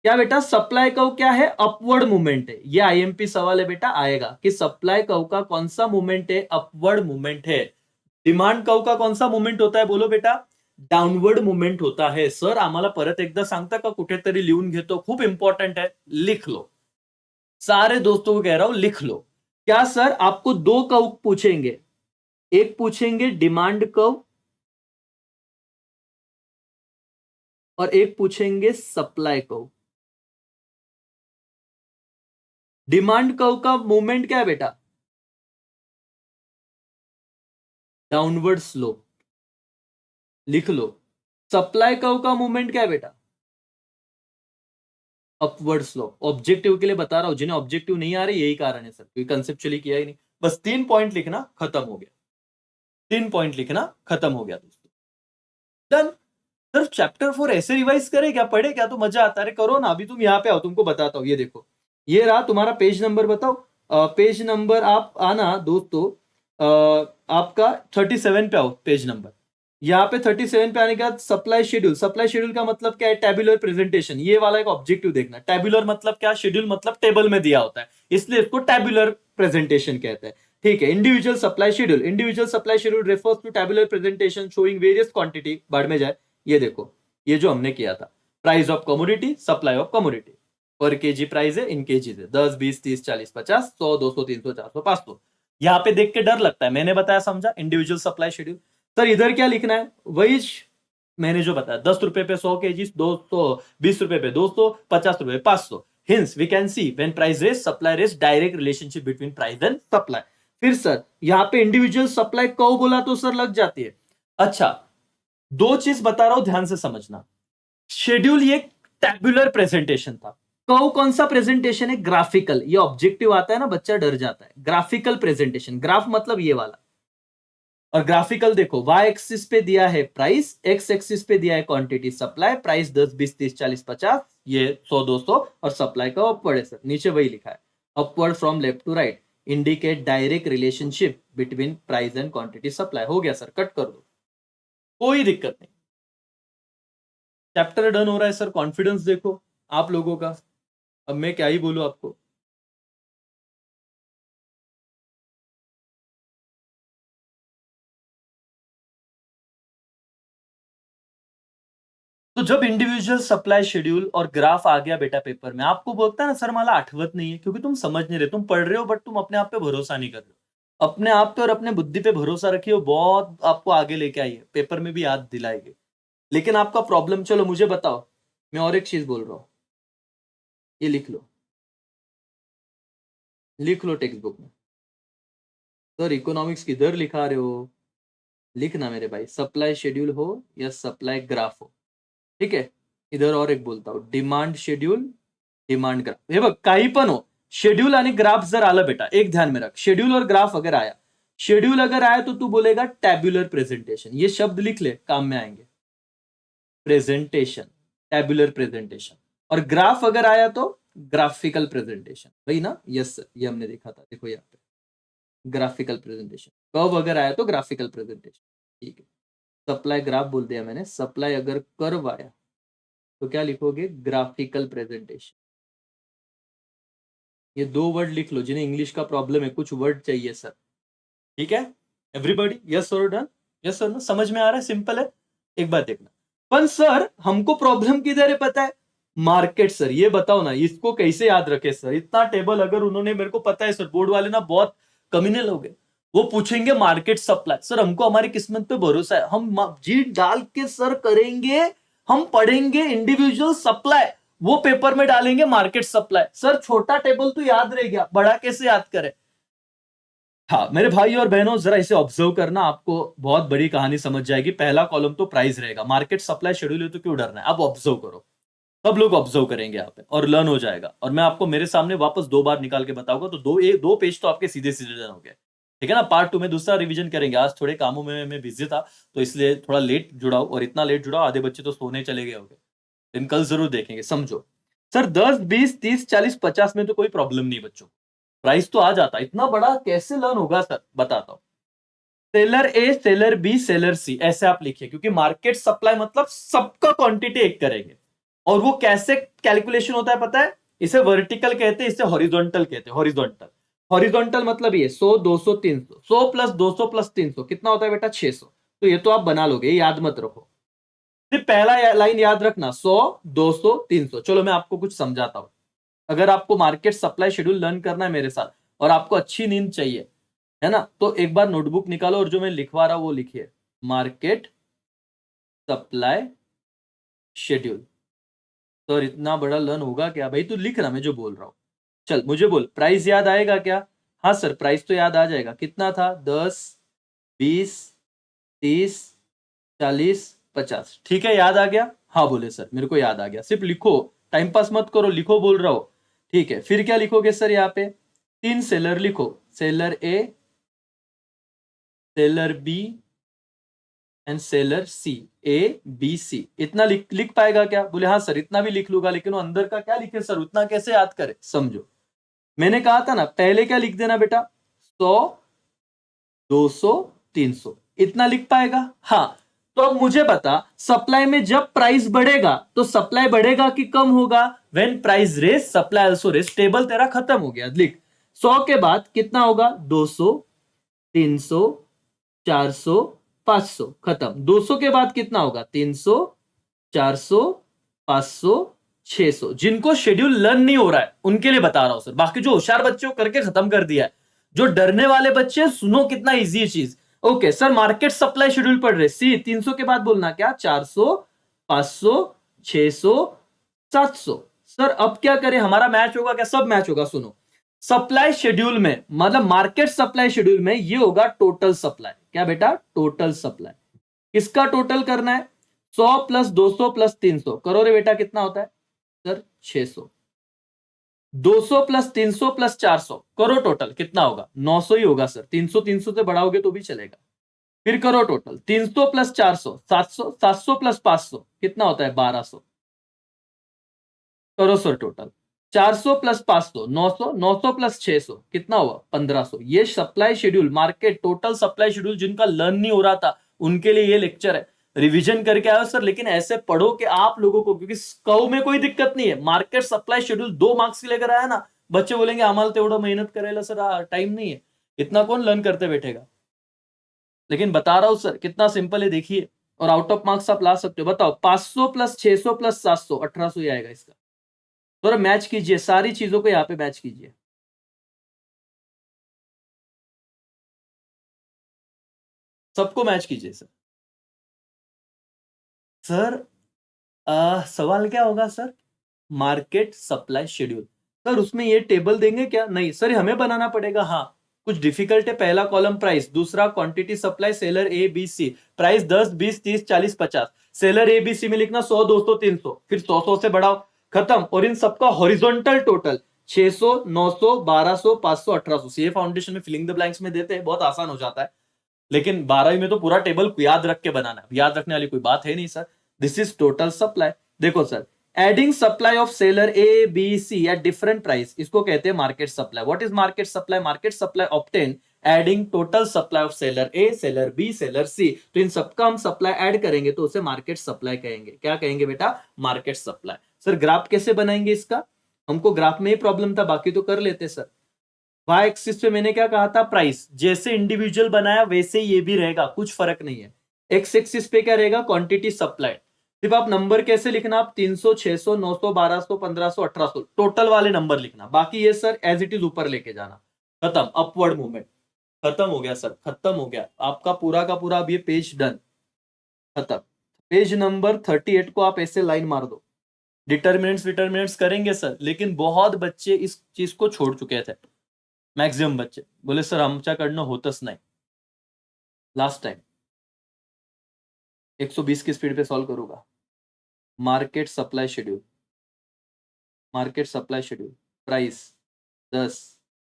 क्या बेटा? सप्लाई कर्व क्या है? अपवर्ड मूवमेंट है। ये आईएमपी सवाल है बेटा, आएगा कि सप्लाई कर्व का कौन सा मूवमेंट है? अपवर्ड मूवमेंट है। डिमांड कर्व का कौन सा मूवमेंट होता है? बोलो बेटा, डाउनवर्ड मूवमेंट होता है। सर आम्हाला परत एकदा सांगता का? कुठेतरी लिहून घेतो, खूप इंपॉर्टंट है, लिख लो। सारे दोस्तों को कह रहा हूं लिख लो। क्या सर आपको 2 कर्व पूछेंगे, एक पूछेंगे डिमांड कर्व और एक पूछेंगे सप्लाई कर्व। डिमांड कर्व का मूवमेंट क्या है बेटा? डाउनवर्ड स्लोप, लिख लो। सप्लाई कर्व का मूवमेंट क्या है बेटा? Upward slope. ऑब्जेक्टिव के लिए बता रहा हूं, जिन्हें ऑब्जेक्टिव नहीं आ रहे यही कारण है सर, क्योंकि कंसेप्चुअली किया ही नहीं। बस 3 पॉइंट लिखना, खत्म हो गया। 3 पॉइंट लिखना, खत्म हो गया दोस्तों, डन। सिर्फ चैप्टर 4 ऐसे रिवाइज करे क्या, पढ़े क्या तो मजा आता है? करो ना, अभी तुम यहाँ पे आओ, तुमको बताता हूँ। ये देखो, ये रहा तुम्हारा पेज नंबर, बताओ पेज नंबर। आप आना दोस्तों, आपका 37 पे आओ, पेज नंबर। यहाँ पे 37 पे आने के बाद सप्लाई शेड्यूल। सप्लाई शेड्यूल का मतलब क्या है? Tabular presentation. ये वाला एक ऑब्जेक्टिव देखना। टेबुलर मतलब क्या? शेड्यूल मतलब टेबल में दिया होता है, इसलिए इसको टेबुलर प्रेजेंटेशन कहते हैं। ठीक है, individual supply schedule. Individual supply schedule refers to tabular presentation showing various quantity. बाढ़ में जाए, ये देखो, ये जो हमने किया था, price of commodity, supply of commodity, पर केजी प्राइस है, इन केजी है, 10, 20, 30, 40, 50, 100, 200, 300, 400, 500। यहाँ पे देख के डर लगता है, मैंने बताया, समझा? Individual supply schedule. सर इधर क्या लिखना है? वही मैंने जो बताया, 10 रुपए पे 100 केजी, 220 रुपए पे 200, 50 रुपए 500। Hence we can see when price rise supply rise, direct relationship between price and supply. फिर सर यहाँ पे इंडिविजुअल सप्लाई कौ बोला तो सर लग जाती है। अच्छा, 2 चीज बता रहा हूं, ध्यान से समझना। शेड्यूल ये टैबुलर प्रेजेंटेशन था। कौ कौन सा प्रेजेंटेशन है? ग्राफिकल। ये ऑब्जेक्टिव आता है ना, बच्चा डर जाता है। ग्राफिकल प्रेजेंटेशन, ग्राफ मतलब ये वाला। और ग्राफिकल देखो, वाई एक्सिस पे दिया है प्राइस, एक्स एक्सिस पे दिया है क्वांटिटी सप्लाई। प्राइस 10, 20, 30, 40, 50, ये 100, 200, और सप्लाई का अपवर्ड है सर, नीचे वही लिखा है, upward from left to right, indicate direct relationship between price and quantity supply. हो गया सर, कट कर दो। कोई दिक्कत नहीं। चैप्टर डन हो रहा है सर, कॉन्फिडेंस देखो आप लोगों का, अब मैं क्या ही बोलूं आपको। तो जब इंडिविजुअल सप्लाई शेड्यूल और ग्राफ आ गया बेटा पेपर में, आपको बोलता है ना सर मला आठवत नहीं है, क्योंकि तुम समझ नहीं रहे, तुम पढ़ रहे हो बट तुम अपने आप पे भरोसा नहीं कर रहे हो। अपने आप पे और अपने बुद्धि पे भरोसा रखिए, वो बहुत आपको आगे लेके आइए, पेपर में भी याद दिलाएगी। लेकिन आपका प्रॉब्लम, चलो मुझे बताओ, मैं और एक चीज बोल रहा हूं, ये लिख लो, लिख लो टेक्स्ट बुक में। सर इकोनॉमिक्स किधर लिखा रहे हो, लिखना मेरे भाई, सप्लाई शेड्यूल हो या सप्लाई ग्राफ हो, ठीक है। इधर और एक बोलता हूं, डिमांड शेड्यूल, डिमांड ग्राफ, हे बघ काही पण हो, शेड्यूल आणि ग्राफ जर आलं बेटा, एक ध्यान में रख, शेड्यूल और ग्राफ अगर आया, शेड्यूल अगर आया तो तू बोलेगा टैब्यूलर प्रेजेंटेशन, ये शब्द लिख ले, काम में आएंगे। Presentation, tabular presentation. और ग्राफ अगर आया तो ग्राफिकल प्रेजेंटेशन, वही ना, यस सर, ये हमने देखा था, देखो यहाँ पे ग्राफिकल प्रेजेंटेशन। कर्व अगर आया तो ग्राफिकल प्रेजेंटेशन, ठीक है। सप्लाई ग्राफ बोल दिया मैंने, सप्लाई अगर कर्व आया तो क्या लिखोगे, ग्राफिकल प्रेजेंटेशन। ये दो वर्ड लिख लो, जिन्हें इंग्लिश का प्रॉब्लम है, कुछ वर्ड चाहिए सर, ठीक है। एवरीबॉडी यस और डन, यस और नो, समझ में आ रहा है, सिंपल है। एक बात देखना, पर सर हमको प्रॉब्लम किधर है पता है, मार्केट सर, ये बताओ ना इसको कैसे याद रखे सर, इतना टेबल अगर उन्होंने, मेरे को पता है सर, बोर्ड वाले ना बहुत कमीने लोग हैं, वो पूछेंगे मार्केट सप्लाई, सर हमको हमारी किस्मत पे भरोसा है, हम जी डाल के सर करेंगे, हम पढ़ेंगे इंडिविजुअल सप्लाई, वो पेपर में डालेंगे मार्केट सप्लाई। सर छोटा टेबल तो याद रह गया, बड़ा कैसे याद करे। हाँ मेरे भाई और बहनों, जरा इसे ऑब्जर्व करना, आपको बहुत बड़ी कहानी समझ जाएगी। पहला कॉलम तो प्राइस रहेगा, मार्केट सप्लाई शेड्यूल है तो क्यों डरना है, आप ऑब्जर्व करो, सब लोग ऑब्जर्व करेंगे यहाँ पे और लर्न हो जाएगा। और मैं आपको मेरे सामने वापस 2 बार निकाल के बताऊंगा, तो दो पेज तो आपके सीधे सीधे डन हो गए, ठीक है ना। पार्ट 2 में दूसरा रिवीजन करेंगे, आज थोड़े कामों में मैं बिजी था, तो इसलिए थोड़ा लेट जुड़ाऊ, और इतना लेट जुड़ाऊ आधे बच्चे तो सोने चले गए होंगे, लेकिन कल जरूर देखेंगे, समझो। सर 10 20 30 40 50 में तो कोई प्रॉब्लम नहीं बच्चों, प्राइस तो आ जाता, इतना बड़ा कैसे लर्न होगा सर, बताता हूं। Seller A, seller B, seller सी, ऐसे आप लिखिए, क्योंकि मार्केट सप्लाई मतलब सबका क्वांटिटी एक करेंगे। और वो कैसे कैलकुलेशन होता है पता है, इसे वर्टिकल कहते हैं, इसे हॉरिजॉन्टल कहते हैं, हॉरिजॉन्टल। हॉरिजॉन्टल मतलब ये 100 200 300, 100 प्लस 200 प्लस 300 कितना होता है बेटा, 600। तो ये तो आप बना लोगे, याद मत रखो, सिर्फ पहला लाइन याद रखना, 100 200 300। चलो मैं आपको कुछ समझाता हूं। अगर आपको मार्केट सप्लाई शेड्यूल लर्न करना है मेरे साथ, और आपको अच्छी नींद चाहिए, है ना, तो एक बार नोटबुक निकालो और जो मैं लिखवा रहा हूं वो लिखिए, मार्केट सप्लाई शेड्यूल। तो इतना बड़ा लर्न होगा क्या भाई, तू लिख रहा, मैं जो बोल रहा हूं। चल मुझे बोल, प्राइस याद आएगा क्या। हाँ सर प्राइस तो याद आ जाएगा, कितना था, 10 20 30 40 50, ठीक है याद आ गया। हाँ बोले सर मेरे को याद आ गया, सिर्फ लिखो, टाइम पास मत करो, लिखो बोल रहा हो, ठीक है। फिर क्या लिखोगे सर, यहाँ पे 3 सेलर लिखो, seller A, seller B and seller C, A B C, इतना लिख पाएगा क्या, बोले हाँ सर इतना भी लिख लूंगा, लेकिन वो अंदर का क्या लिखे सर, उतना कैसे याद करे, समझो। मैंने कहा था ना पहले क्या लिख देना बेटा, 100 200 300, इतना लिख पाएगा, हाँ। तो अब मुझे बता, सप्लाई में जब प्राइस बढ़ेगा तो सप्लाई बढ़ेगा कि कम होगा, when price rise supply also rise, table तेरा खत्म हो गया, लिख। 100 के बाद कितना होगा, 200 300 400 500, खत्म। 200 के बाद कितना होगा, 300 400 500 600। जिनको शेड्यूल लर्न नहीं हो रहा है उनके लिए बता रहा हूं सर, बाकी जो होशियार बच्चे करके खत्म कर दिया है, जो डरने वाले बच्चे सुनो कितना इजी है चीज। Okay sir market supply schedule पढ़ रहे, सी 300 के बाद बोलना क्या, 400 500 600 700। सर अब क्या करें, हमारा मैच होगा क्या, सब मैच होगा, सुनो। सप्लाई शेड्यूल में मतलब मार्केट सप्लाई शेड्यूल में ये होगा टोटल सप्लाई, क्या बेटा, टोटल सप्लाई। किसका टोटल करना है, 100 प्लस 200 प्लस 300 करो रे बेटा, कितना होता है सर, 600। 200 प्लस 300 प्लस 400 करो टोटल, कितना होगा, 900 ही होगा सर, 300 300 से बढ़ाओगे तो भी चलेगा। फिर करो टोटल, 300 प्लस 400 700, 700 प्लस 500 कितना होता है, 1200। करो सर टोटल, 400 प्लस 500 900, 900 प्लस 600 कितना हुआ, 1500। ये supply schedule, market total supply schedule जिनका लर्न नहीं हो रहा था उनके लिए ये लेक्चर है। रिवीजन करके आए हो सर, लेकिन ऐसे पढ़ो कि आप लोगों को, क्योंकि कव में कोई दिक्कत नहीं है, मार्केट सप्लाई शेड्यूल 2 मार्क्स की लेकर आया ना, बच्चे बोलेंगे आम्हाला तेवढं मेहनत करायला सर टाइम नहीं है, इतना कौन लर्न करते बैठेगा। लेकिन बता रहा हूं सर कितना सिंपल है, देखिए, और आउट ऑफ मार्क्स आप ला सकते हो। बताओ 500 प्लस 600 प्लस 700 1800 ही आएगा इसका। थोड़ा मैच कीजिए, सारी चीजों को यहाँ पे मैच कीजिए। सबको मैच कीजिए सर। सर सवाल क्या होगा sir? Market supply schedule. Sir उसमें ये टेबल देंगे क्या? नहीं सर, हमें बनाना पड़ेगा। हाँ, कुछ डिफिकल्ट है। पहला कॉलम प्राइस, दूसरा quantity supply, seller A B C, price 10 20 30 40 50, seller A B C में लिखना 100 200 300, फिर 100 से बढ़ाओ, खत्म। और इन सबका हॉरिजॉन्टल टोटल 600 900 1200 500 1800। सीए फाउंडेशन में फिलिंग द ब्लैंक्स में देते हैं, बहुत आसान हो जाता है। लेकिन 12वीं में तो पूरा टेबल याद रख के बनाना है, याद रखने वाली कोई बात है नहीं sir. This is total supply. देखो sir, adding supply of seller A B C at different price, इसको कहते हैं market supply. What is market supply? Market supply obtain adding total supply of seller A, seller B, seller C. तो इन सबका हम supply add करेंगे तो उसे मार्केट सप्लाई कहेंगे। क्या कहेंगे बेटा? Market supply. सर ग्राफ कैसे बनाएंगे इसका? हमको ग्राफ में ही प्रॉब्लम था, बाकी तो कर लेते सर। वाई एक्सिस पे मैंने क्या कहा था? प्राइस। जैसे इंडिविजुअल बनाया वैसे ये भी रहेगा, कुछ फर्क नहीं है। एक्स एक्सिस पे क्या रहेगा? Quantity supply. सिर्फ आप नंबर कैसे लिखना? आप 300 600 900 1200 1500 1800 टोटल वाले नंबर लिखना, बाकी ये सर एज इट इज ऊपर लेके जाना। खत्म, अपवर्ड मूवमेंट। खत्म हो गया सर, खत्म हो गया आपका पूरा का पूरा। अब ये पेज डन, खत्म। पेज नंबर 38 को आप ऐसे लाइन मार दो। डिटर्मिनेंट्स विटर्मिनेंट्स करेंगे सर, लेकिन बहुत बच्चे इस चीज को छोड़ चुके थे। मॅक्झिमम बच्चे बोले सर आमच्याकडनं होतच नाही। लास्ट टाइम 120 की स्पीड पे सॉल्व करूंगा। Market supply schedule, market supply schedule, price 10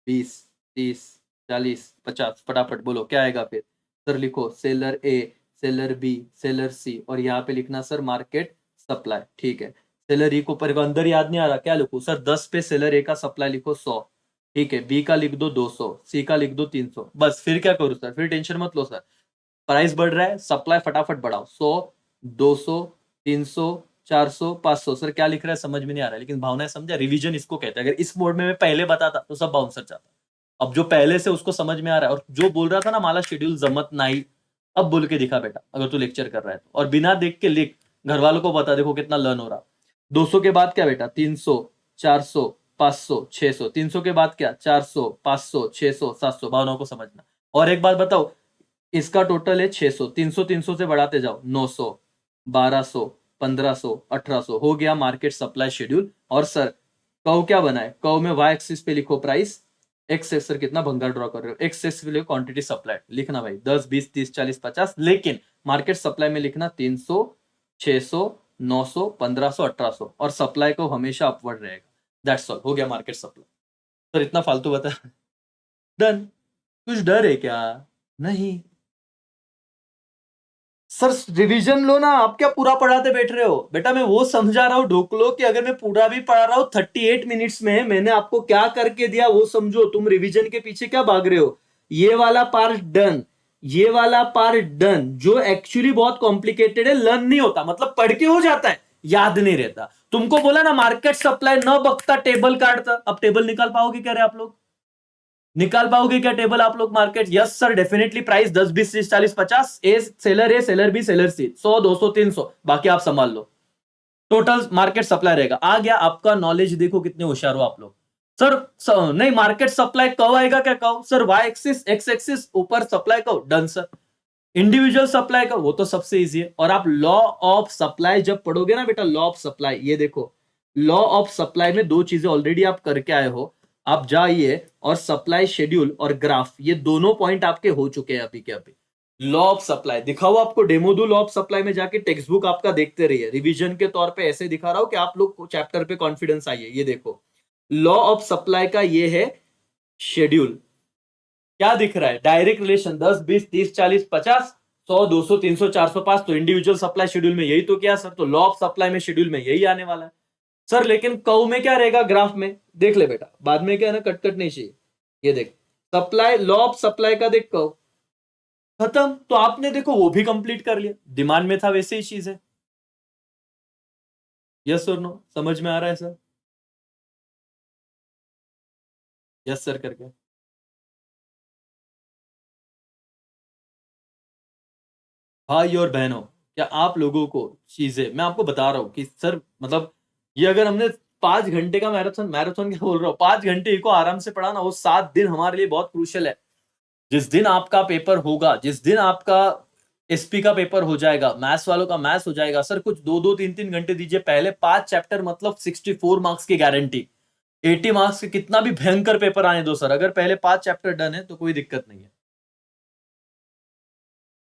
20 30 40 50, फटाफट बोलो क्या आएगा फिर? सर लिखो seller A, seller B, seller सी, और यहाँ पे लिखना सर मार्केट सप्लाई। ठीक है, सेलर ई को पर अंदर याद नहीं आ रहा, क्या लिखो सर? 10 पे सेलर ए का सप्लाई लिखो 100, ठीक है, बी का लिख दो 200, सी का लिख दो 300, बस। फिर क्या करूं सर? फिर टेंशन मत लो सर, प्राइस बढ़ रहा है, सप्लाई फटाफट बढ़ाओ। 100 200 300 400 500। सर क्या लिख रहा है समझ में नहीं आ रहा है, लेकिन भावना समझा। रिवीजन इसको कहते हैं। अगर इस मोड में मैं पहले बताता तो सब बाउंसर जाता। अब जो पहले से उसको समझ में आ रहा है, और जो बोल रहा था ना माला शेड्यूल जमत नहीं, अब बोल के दिखा बेटा, अगर तू लेक्चर कर रहा है तो। और बिना देख के लिख, घर वालों को बता, देखो कितना लर्न हो रहा। 200 के बाद क्या बेटा? 300 400 500 600। 300 के बाद क्या? 400 500 600 700। भावनाओं को समझना। और एक बात बताओ, इसका टोटल है 600, 300 300 से बढ़ाते जाओ, 900 1200 1500 1800 हो गया मार्केट सप्लाई शेड्यूल। और सर कव क्या बना है? कव में वाई एक्सिस पे लिखो प्राइस, एक्स एक्स सर कितना भंगार ड्रॉ कर रहे हो, एक्स एक्सिस पे लिखो क्वांटिटी सप्लाई, लिखना भाई 10 20 30 40 50, लेकिन मार्केट सप्लाई में लिखना 300 600 900 1500 1800, और सप्लाई को हमेशा अपवर्ड रहेगा। दैट्स ऑल, हो गया मार्केट सप्लाई। सर इतना फालतू बता, डन। कुछ डर है क्या? नहीं सर, रिवीजन लो ना। आप क्या पूरा पढ़ाते बैठ रहे हो बेटा? मैं वो समझा रहा हूँ ढोकलो कि अगर मैं पूरा भी पढ़ा रहा हूँ 38 मिनट्स में मैंने आपको क्या करके दिया वो समझो। तुम रिवीजन के पीछे क्या भाग रहे हो? ये वाला पार्ट डन, ये वाला पार्ट डन। जो एक्चुअली बहुत कॉम्प्लिकेटेड है, लर्न नहीं होता, मतलब पढ़ के हो जाता है, याद नहीं रहता। तुमको बोला ना मार्केट सप्लाई न बकता टेबल काटता, अब टेबल निकाल पाओगे क्या रे आप लोग? निकाल पाओगे क्या टेबल आप लोग market? Yes sir definitely. Price 10 20 30 40 50, ए सेलर बी सेलर सी, 100 200 300, बाकी आप संभाल लो। टोटल मार्केट सप्लाई रहेगा। आ गया आपका नॉलेज। देखो कितने होशियार हो आप लोग। सर नहीं, मार्केट सप्लाई कब आएगा? क्या कहो sir? Y axis X axis ऊपर सप्लाई कहो, डन सर। इंडिविजुअल सप्लाई का वो तो सबसे इजी है। और आप लॉ ऑफ सप्लाई जब पढ़ोगे ना बेटा, लॉ ऑफ सप्लाई, ये देखो, लॉ ऑफ सप्लाई में दो चीजें ऑलरेडी आप करके आए हो। आप जाइए और सप्लाई शेड्यूल और ग्राफ, ये दोनों पॉइंट आपके हो चुके हैं अभी के अभी। लॉ ऑफ सप्लाई दिखाओ आपको, डेमो दो लॉ ऑफ सप्लाई में जाके, टेक्स्ट बुक आपका देखते रहिए। रिवीजन के तौर पे ऐसे दिखा रहा हूं कि आप लोग चैप्टर पे कॉन्फिडेंस आइए। ये देखो, लॉ ऑफ सप्लाई का ये है शेड्यूल। क्या दिख रहा है? Direct relation 10 20 30 40 50 100 200 300 400 500। तो इंडिविजुअल सप्लाई शेड्यूल में यही तो किया सर, तो लॉ ऑफ सप्लाई में शेड्यूल में यही आने वाला है सर। लेकिन कव में क्या रहेगा? ग्राफ में देख ले बेटा, बाद में क्या है ना, कट कट नहीं चाहिए। ये देख, सप्लाई, लॉ ऑफ सप्लाई का देख कव, खत्म। तो आपने देखो वो भी कंप्लीट कर लिया, डिमांड में था वैसे ही चीज है। यस और नो, समझ में आ रहा है सर? यस सर करके। भाई और बहनों, क्या आप लोगों को चीजें मैं आपको बता रहा हूँ कि सर मतलब ये अगर हमने 5 घंटे का मैराथन मैराथन क्या बोल रहा हूँ, 5 घंटे को आराम से पढ़ा ना, वो 7 दिन हमारे लिए बहुत क्रूशियल है। जिस दिन आपका पेपर होगा, जिस दिन आपका एसपी का पेपर हो जाएगा, मैथ्स वालों का मैथ्स हो जाएगा, सर कुछ 2-2 3-3 घंटे दीजिए, पहले 5 चैप्टर मतलब 64 मार्क्स की गारंटी। 80 मार्क्स के कितना भी भयंकर पेपर आने दो सर, अगर पहले 5 चैप्टर डन है तो कोई दिक्कत नहीं है।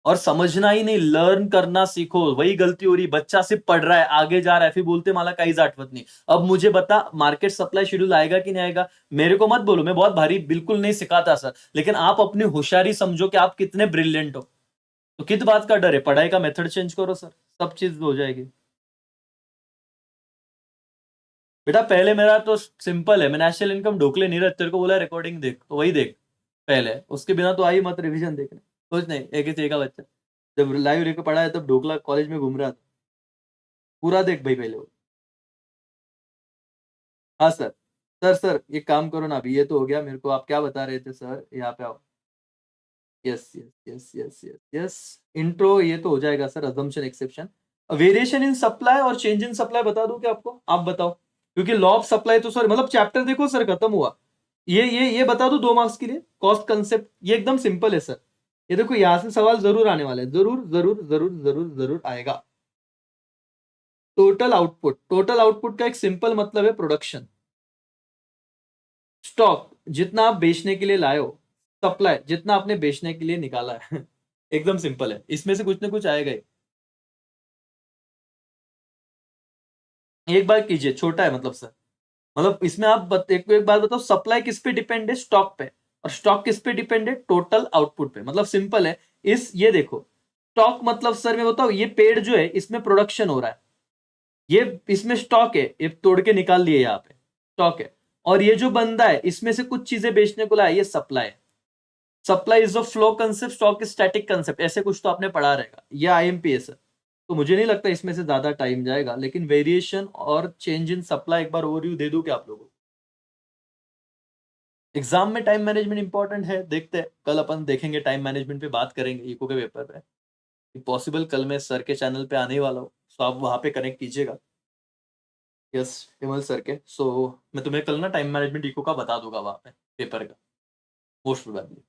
और समझना ही नहीं, लर्न करना सीखो। वही गलती हो रही, बच्चा सिर्फ पढ़ रहा है, आगे जा रहा है, फिर बोलते मला काहीच आठवत नहीं। अब मुझे बता, मार्केट सप्लाई शेड्यूल आएगा कि नहीं आएगा? मेरे को मत बोलो, मैं बहुत भारी बिल्कुल नहीं सिखाता सर, लेकिन आप अपनी होशियारी समझो कि आप कितने ब्रिलियंट हो। तो किस बात का डर है? पढ़ाई का मेथड चेंज करो सर, सब चीज हो जाएगी। बेटा पहले मेरा तो सिंपल है, मैं नेशनल इनकम ढोकले नहीं रहते, तेरे को बोला रिकॉर्डिंग देख तो वही देख पहले, उसके बिना तो आई मत रिवीजन देखने। कुछ नहीं, एक ही का बच्चा जब लाइव लेकर पढ़ा है तब ढोकला कॉलेज में घूम रहा था। पूरा देख भाई पहले वो। हाँ सर। सर ये काम करो ना, अभी ये तो हो गया, मेरे को आप क्या बता रहे थे सर, यहाँ पे आओ। Yes yes yes yes yes yes. Intro ये तो हो जाएगा sir, assumption exception. Variation in supply और चेंज इन सप्लाई बता दूं क्या आपको? आप बताओ। क्योंकि लॉ ऑफ सप्लाई तो सर मतलब चैप्टर देखो सर खत्म हुआ। ये बता दो 2 मार्क्स के लिए, कॉस्ट कंसेप्ट, ये एकदम सिंपल है सर। ये देखो यहां से सवाल जरूर आने वाले हैं, जरूर जरूर जरूर जरूर जरूर आएगा। टोटल आउटपुट का एक सिंपल मतलब है प्रोडक्शन। स्टॉक जितना आप बेचने के लिए लाए हो, सप्लाई जितना आपने बेचने के लिए निकाला है। एकदम सिंपल है, इसमें से कुछ ना कुछ आएगा ही। एक बार कीजिए, छोटा है मतलब सर, मतलब इसमें आप एक बात बताओ, सप्लाई किस पे डिपेंड है? स्टॉक पे। और स्टॉक किस पे डिपेंड है? टोटल आउटपुट पे। मतलब सिंपल है। ये देखो, स्टॉक मतलब सर मैं बताऊं, ये पेड़ जो है इसमें प्रोडक्शन हो रहा है, ये इसमें स्टॉक है, ये तोड़ के निकाल लिए यहाँ पे, स्टॉक है। और ये जो बंदा है इसमें से कुछ चीजें बेचने को लाया, ये सप्लाई है। Supply is a flow concept, stock is static concept, ऐसे कुछ तो आपने पढ़ा रहेगा, ये आईएमपी है सर। तो मुझे नहीं लगता इसमें से ज्यादा टाइम जाएगा, लेकिन वेरिएशन और चेंज इन सप्लाई एक बार ओवरव्यू दे दूं क्या आप लोगों को? एग्जाम में टाइम मैनेजमेंट इंपॉर्टेंट है, देखते हैं कल अपन देखेंगे, टाइम मैनेजमेंट पे बात करेंगे इको के पेपर पे। पॉसिबल कल मैं सर के चैनल पे आने ही वाला हूँ, तो आप वहां पे कनेक्ट कीजिएगा। यस, हिमल सर के। सो मैं तुम्हें कल ना टाइम मैनेजमेंट इको का बता दूंगा वहां पे पेपर का, मोस्ट प्रोबेबली।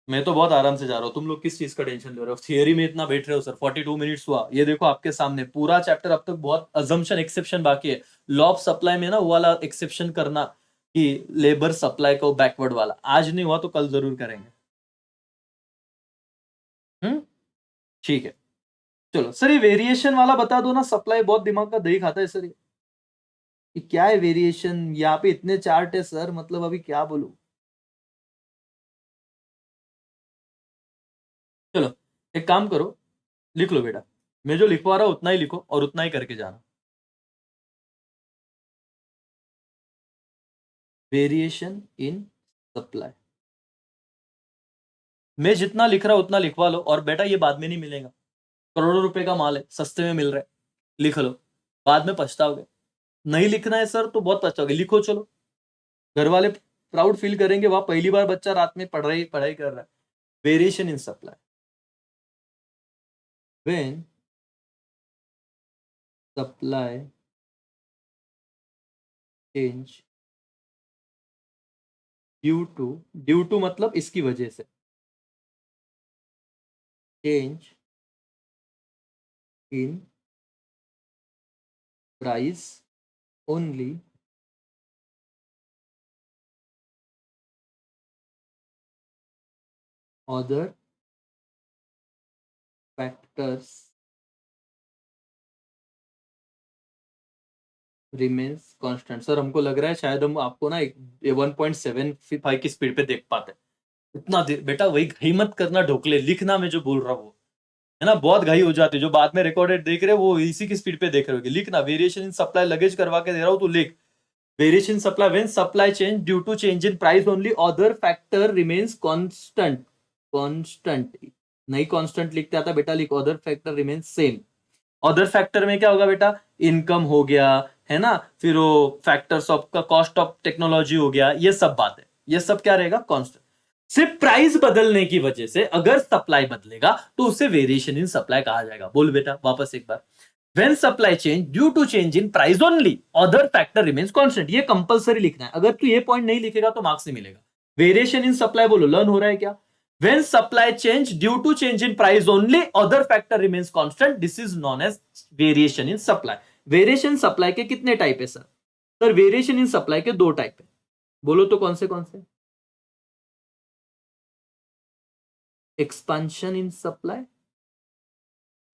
मैं तो बहुत आराम से जा रहा हूँ, तुम लोग किस चीज का टेंशन ले रहे हो? थियरी में इतना बैठ रहे हो सर, 42 मिनट्स हुआ, ये देखो आपके सामने पूरा चैप्टर, अब तक बहुत अजम्पशन एक्सेप्शन बाकी है। लॉ ऑफ सप्लाई में ना वो वाला एक्सेप्शन करना कि लेबर सप्लाई को बैकवर्ड वाला, आज नहीं हुआ तो कल जरूर करेंगे। हम्म, ठीक है। चलो सर, ये वेरिएशन वाला बता दो ना, सप्लाई बहुत दिमाग का दही खाता है सर ये क्या है वेरिएशन? यहाँ पे इतने चार्ट है सर, मतलब अभी क्या बोलूं। चलो एक काम करो, लिख लो बेटा, मैं जो लिखवा रहा हूं उतना ही लिखो और उतना ही करके जाना। वेरिएशन इन सप्लाई, मैं जितना लिख रहा हूं उतना लिखवा लो, और बेटा ये बाद में नहीं मिलेगा, करोड़ों रुपए का माल है, सस्ते में मिल रहा है, लिख लो, बाद में पछताओगे। नहीं लिखना है सर तो बहुत पछताओगे, लिखो चलो। घर वाले प्राउड फील करेंगे, वहां पहली बार बच्चा रात में पढ़ाई पढ़ाई कर रहा है। Variation in supply, when supply change due to मतलब इसकी वजह से, change in price only other factors remains constant. Sir हमको लग रहा है शायद हम आपको ना 1.75 की स्पीड पे देख पाते हैं। इतना बेटा वही घाई मत करना, ढोकले लिखना, मैं जो बोल रहा हूँ है ना, बहुत घाई हो जाती है, जो बाद में रिकॉर्डेड देख रहे हो वो इसी की स्पीड पे देख रहे हो। लिखना, वेरिएशन इन सप्लाई लगेज करवा के दे रहा हूँ तो लिख, variation supply when supply change due to change in price only, other factor remains constant. Constant, नहीं कांस्टेंट लिखते आता बेटा, लिखो other factor remain same. Other factor में क्या होगा बेटा, इनकम हो गया, है ना, फिर वो फैक्टर्स ऑफ का कॉस्ट ऑफ टेक्नोलॉजी हो गया, ये सब बात है, ये सब क्या रहेगा, कांस्टेंट। सिर्फ प्राइस बदलने की वजह से अगर सप्लाई बदलेगा तो उसे वेरिएशन इन सप्लाई कहा जाएगा। बोल बेटा वापस एक बार, when supply change due to change in price only other factor remains constant, ये कंपलसरी लिखना है, अगर तू ये पॉइंट नहीं लिखेगा तो मार्क्स नहीं मिलेगा। वेरिएशन इन सप्लाई बोलो, लर्न हो रहा है क्या, when supply change due to change in price only other factor remains constant, this is known as variation in supply। Variation supply के कितने टाइप है सर वेरिएशन इन सप्लाई के दो टाइप है, बोलो तो कौन से, एक्सपांशन इन सप्लाई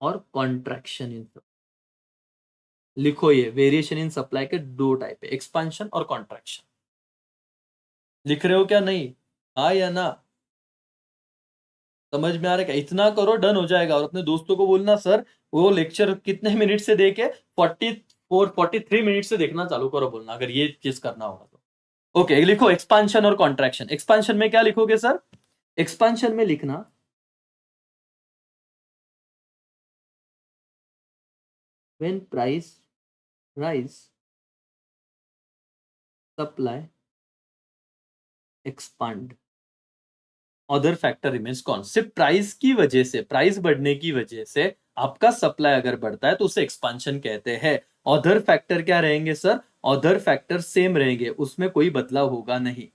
और कॉन्ट्रैक्शन इन सप्लाई। लिखो ये वेरिएशन इन सप्लाई के दो टाइप है, एक्सपांशन और कॉन्ट्रैक्शन। लिख रहे हो क्या, नहीं, हाँ या ना, समझ में आ रहा है क्या, इतना करो डन हो जाएगा। और अपने दोस्तों को बोलना सर वो लेक्चर कितने मिनट से देखे, 43 मिनट से देखना चालू करो, बोलना अगर ये चीज करना होगा तो। ओके लिखो एक्सपांशन और कॉन्ट्रैक्शन। एक्सपांशन में क्या लिखोगे सर, एक्सपांशन में लिखना when price rise supply expand other factor remains कौन, सिर्फ प्राइस की वजह से, प्राइस बढ़ने की वजह से आपका सप्लाई अगर बढ़ता है तो उसे एक्सपांशन कहते हैं। अदर फैक्टर क्या रहेंगे सर, अदर फैक्टर सेम रहेंगे, उसमें कोई बदलाव होगा नहीं,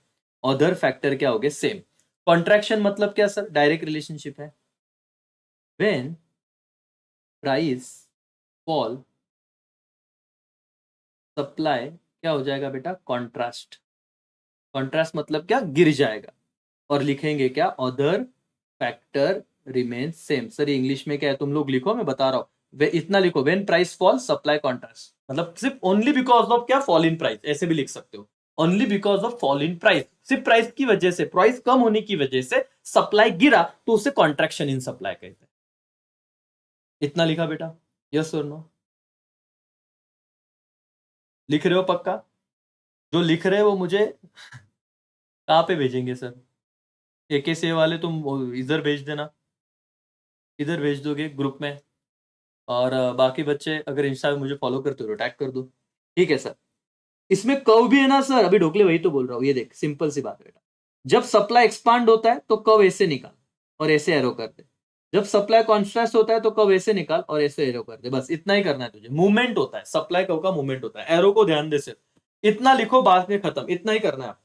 अदर फैक्टर क्या होंगे, सेम। कॉन्ट्रैक्शन मतलब क्या सर, डायरेक्ट रिलेशनशिप है, व्हेन प्राइस फॉल सप्लाई क्या हो जाएगा बेटा, कॉन्ट्रास्ट। कॉन्ट्रास्ट मतलब क्या, गिर जाएगा, और लिखेंगे क्या, other factor remain same. Sir English में क्या है, तुम लोग लिखो, मैं बता रहा हूं, वे इतना लिखो, when price fall supply contrast, मतलब सिर्फ ओनली बिकॉज ऑफ क्या, फॉल इन प्राइस, ऐसे भी लिख सकते हो, only because of fall in price, सिर्फ प्राइस की वजह से, प्राइस कम होने की वजह से सप्लाई गिरा तो उसे कॉन्ट्रैक्शन इन सप्लाई कहते हैं। इतना लिखा बेटा, यस और नो, लिख रहे हो पक्का, जो लिख रहे हो वो मुझे कहाँ पे भेजेंगे सर, एके से वाले तुम इधर भेज देना, इधर भेज दोगे ग्रुप में, और बाकी बच्चे अगर इंस्टा पे मुझे फॉलो करते हो तो टैग कर दो, ठीक है सर। इसमें कर्व भी है ना सर, अभी ढोकले वही तो बोल रहा हूँ, ये देख सिंपल सी बात है बेटा, जब सप्लाई एक्सपांड होता है तो कर्व ऐसे निकाल और ऐसे एरो कर दे, जब सप्लाई कॉन्ट्रास्ट होता है तो कर्व ऐसे निकाल और ऐसे एरो कर दे, बस इतना ही करना है तुझे। मूवमेंट होता है, सप्लाई कर्व का मूवमेंट होता है, एरो को ध्यान दे सिर्फ, इतना लिखो, बाद में खत्म, इतना ही करना है आपको।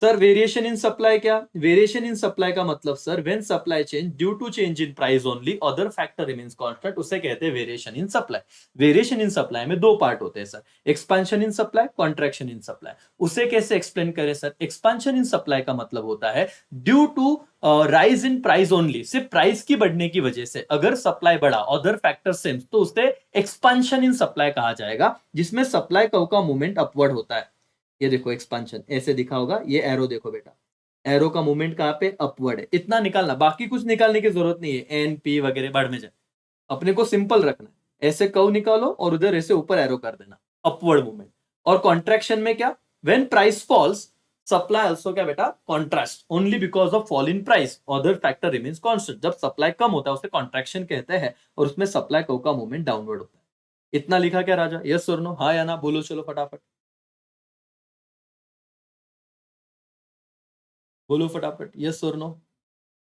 सर वेरिएशन इन सप्लाई क्या, वेरिएशन इन सप्लाई का मतलब sir when supply change due to change in price only other factor remains constant, उसे कहते हैं variation in supply. Variation in supply में दो पार्ट होते हैं sir, expansion in supply, contraction in supply. उसे कैसे एक्सप्लेन करें सर, एक्सपेंशन इन सप्लाई का मतलब होता है due to rise in price only, सिर्फ प्राइस की बढ़ने की वजह से अगर सप्लाई बढ़ा, अदर फैक्टर सेम, तो उसे एक्सपेंशन इन सप्लाई कहा जाएगा, जिसमें सप्लाई कर्व का मूवमेंट अपवर्ड होता है। ये देखो एक्सपांशन ऐसे दिखा होगा, ये एरो देखो बेटा, एरो का मूवमेंट कहां पे, अपवर्ड है, इतना निकालना, बाकी कुछ निकालने की जरूरत नहीं है, एन पी वगैरह बढ़ में जाए, अपने को सिंपल रखना है, ऐसे कर्व निकालो और उधर ऐसे ऊपर एरो कर देना, अपवर्ड मूवमेंट। और कॉन्ट्रैक्शन में क्या, when price falls supply also क्या बेटा, contrast, only because of fall in price other factor remains constant, जब सप्लाई कम होता है उसे कॉन्ट्रैक्शन कहते हैं, और उसमें सप्लाई कर्व का मूवमेंट डाउनवर्ड होता है। इतना लिखा क्या राजा, यस और नो, हाँ या ना, बोलो चलो फटाफट, बोलो फटाफट, यस और नो।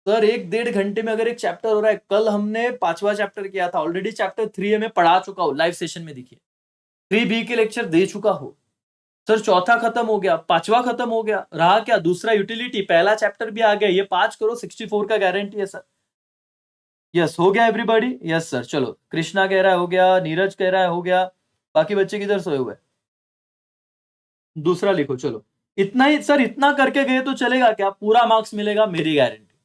सर 1-1.5 घंटे में अगर एक चैप्टर हो रहा है, कल हमने 5वां चैप्टर किया था, ऑलरेडी चैप्टर 3 में पढ़ा चुका हूं, लाइव सेशन में देखिए, 3B के लेक्चर दे चुका हूं सर, चौथा खत्म हो गया, 5वां खत्म हो गया, रहा क्या दूसरा, यूटिलिटी, पहला चैप्टर भी आ गया, ये 5 करो, 64 का गारंटी है सर। यस हो गया एवरीबॉडी, यस सर, चलो कृष्णा कह रहा है हो गया, नीरज कह रहा है हो गया, बाकी बच्चे किधर सोए हुए, दूसरा लिखो चलो। इतना ही सर, इतना करके गए तो चलेगा क्या, पूरा मार्क्स मिलेगा मेरी गारंटी,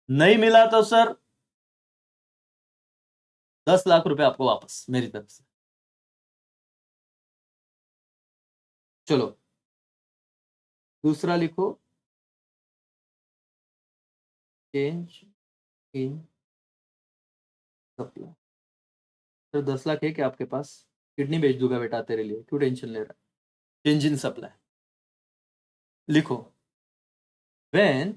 नहीं मिला तो सर 10 लाख रुपए आपको वापस मेरी तरफ से। चलो दूसरा लिखो, change in supply. Sir 10 lakh है क्या आपके पास, किडनी बेच दूंगा बेटा तेरे लिए, क्यों टेंशन ले रहा है। चेंज इन सप्लाई लिखो, when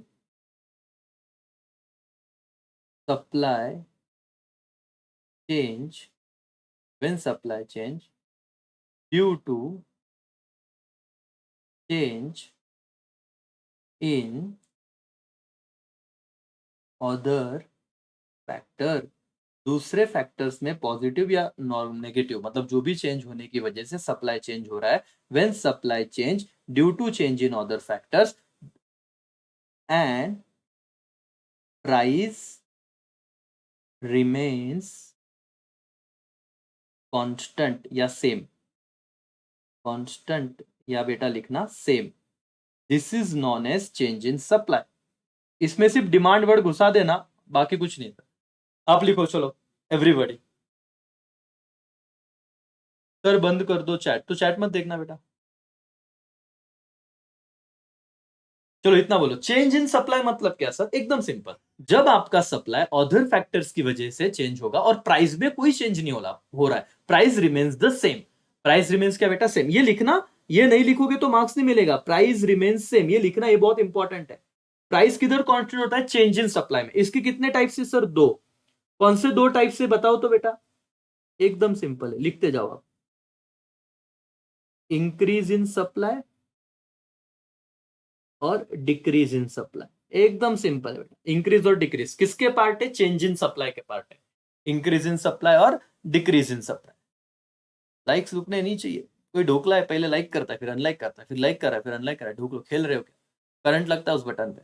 supply change, when supply change due to change in other factor, दूसरे फैक्टर्स में पॉजिटिव या नॉर्म नेगेटिव, मतलब जो भी चेंज होने की वजह से सप्लाई चेंज हो रहा है, when supply change due to change in other factors and price remains constant या सेम, कांस्टेंट या बेटा लिखना same, this is known as change in supply. इसमें सिर्फ डिमांड वर्ड घुसा देना, बाकी कुछ नहीं था। आप लिखो चलो एवरीबॉडी। सर बंद कर दो चैट, तो चैट मत देखना बेटा। चलो इतना बोलो, चेंज इन सप्लाई मतलब क्या सर? एकदम सिंपल, जब आपका सप्लाई अदर फैक्टर्स की वजह से चेंज होगा और प्राइस में कोई चेंज नहीं हो रहा है, price remains the same. Price remains क्या बेटा? सेम। ये लिखना, ये नहीं लिखोगे तो मार्क्स नहीं मिलेगा। प्राइस रिमेन्स सेम, ये लिखना, ये बहुत इंपॉर्टेंट है। प्राइस किधर कांस्टेंट होता है? चेंज इन सप्लाई में। इसके कितने टाइप से सर? दो। कौन से दो टाइप से बताओ तो बेटा? एकदम सिंपल है, लिखते जाओ आप। इंक्रीज इन सप्लाई और डिक्रीज इन सप्लाई। एकदम सिंपल है बेटा। इंक्रीज और डिक्रीज किसके पार्ट है? चेंज इन सप्लाई के पार्ट है। इंक्रीज इन सप्लाई और डिक्रीज इन सप्लाई। लाइक्स रुकने नहीं चाहिए। कोई ढोकला है, पहले लाइक करता है, फिर अनलाइक करता है, फिर लाइक कर रहा है, फिर अनलाइक कर रहा है। ढोकलो खेल रहे हो क्या? करंट लगता है उस बटन पे।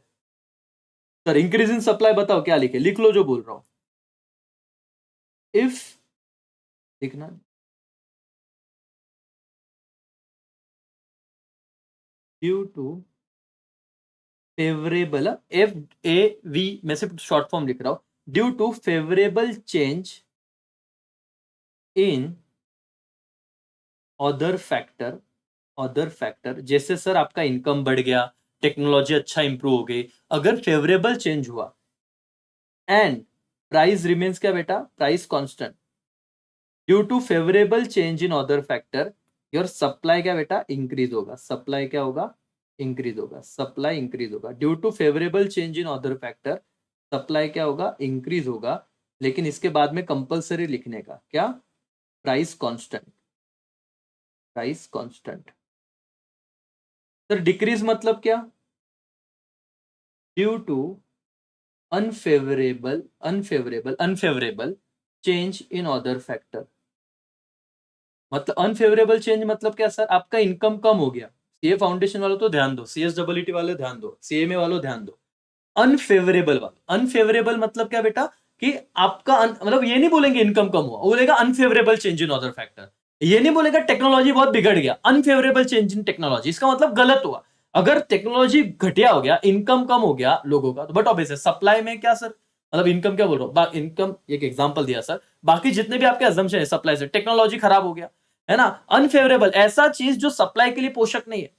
सर इंक्रीज इन सप्लाई बताओ क्या लिखे? लिख लो जो बोल रहा हूं। इफ लिखना, due to favourable, F A V में से शॉर्ट फॉर्म लिख रहा हूं, due to favourable change in other factor. Other factor जैसे सर आपका इनकम बढ़ गया, टेक्नोलॉजी अच्छा इंप्रूव हो गई, अगर फेवरेबल चेंज हुआ एंड प्राइस रिमेन्स क्या बेटा? Price constant, due to favourable change in other factor, your supply क्या बेटा? इंक्रीज होगा। सप्लाई क्या होगा? इंक्रीज होगा। सप्लाई इंक्रीज होगा due to favourable change in other factor. Supply क्या होगा? इंक्रीज होगा। लेकिन इसके बाद में कंपलसरी लिखने का क्या? Price constant. Price constant. Sir decrease मतलब क्या? Due to unfavourable change in other factor. मतलब अनफेवरेबल चेंज मतलब क्या सर? आपका इनकम कम हो गया। सीए फाउंडेशन वालों तो ध्यान दो, सीएसडब्ल्यूटी वाले ध्यान दो, सीएमए वालों ध्यान दो। अनफेवरेबल वाला, अनफेवरेबल मतलब क्या बेटा? कि आपका मतलब ये नहीं बोलेंगे इनकम कम हुआ, बोलेगा unfavourable change in other factor. ये नहीं बोलेगा टेक्नोलॉजी बहुत बिगड़ गया, अनफेवरेबल चेंज इन टेक्नोलॉजी, इसका मतलब गलत हुआ। अगर टेक्नोलॉजी घटिया हो गया, इनकम कम हो गया लोगों का, तो बट ऑब्वियस है सप्लाई में क्या सर? मतलब इनकम क्या बोल रहा हूं? इनकम एक एग्जांपल दिया सर, बाकी जितने भी आपके अजम्पशन है सप्लाई से, टेक्नोलॉजी खराब हो गया, है ना? अनफेवरेबल ऐसा चीज जो सप्लाई के लिए पोषक नहीं है,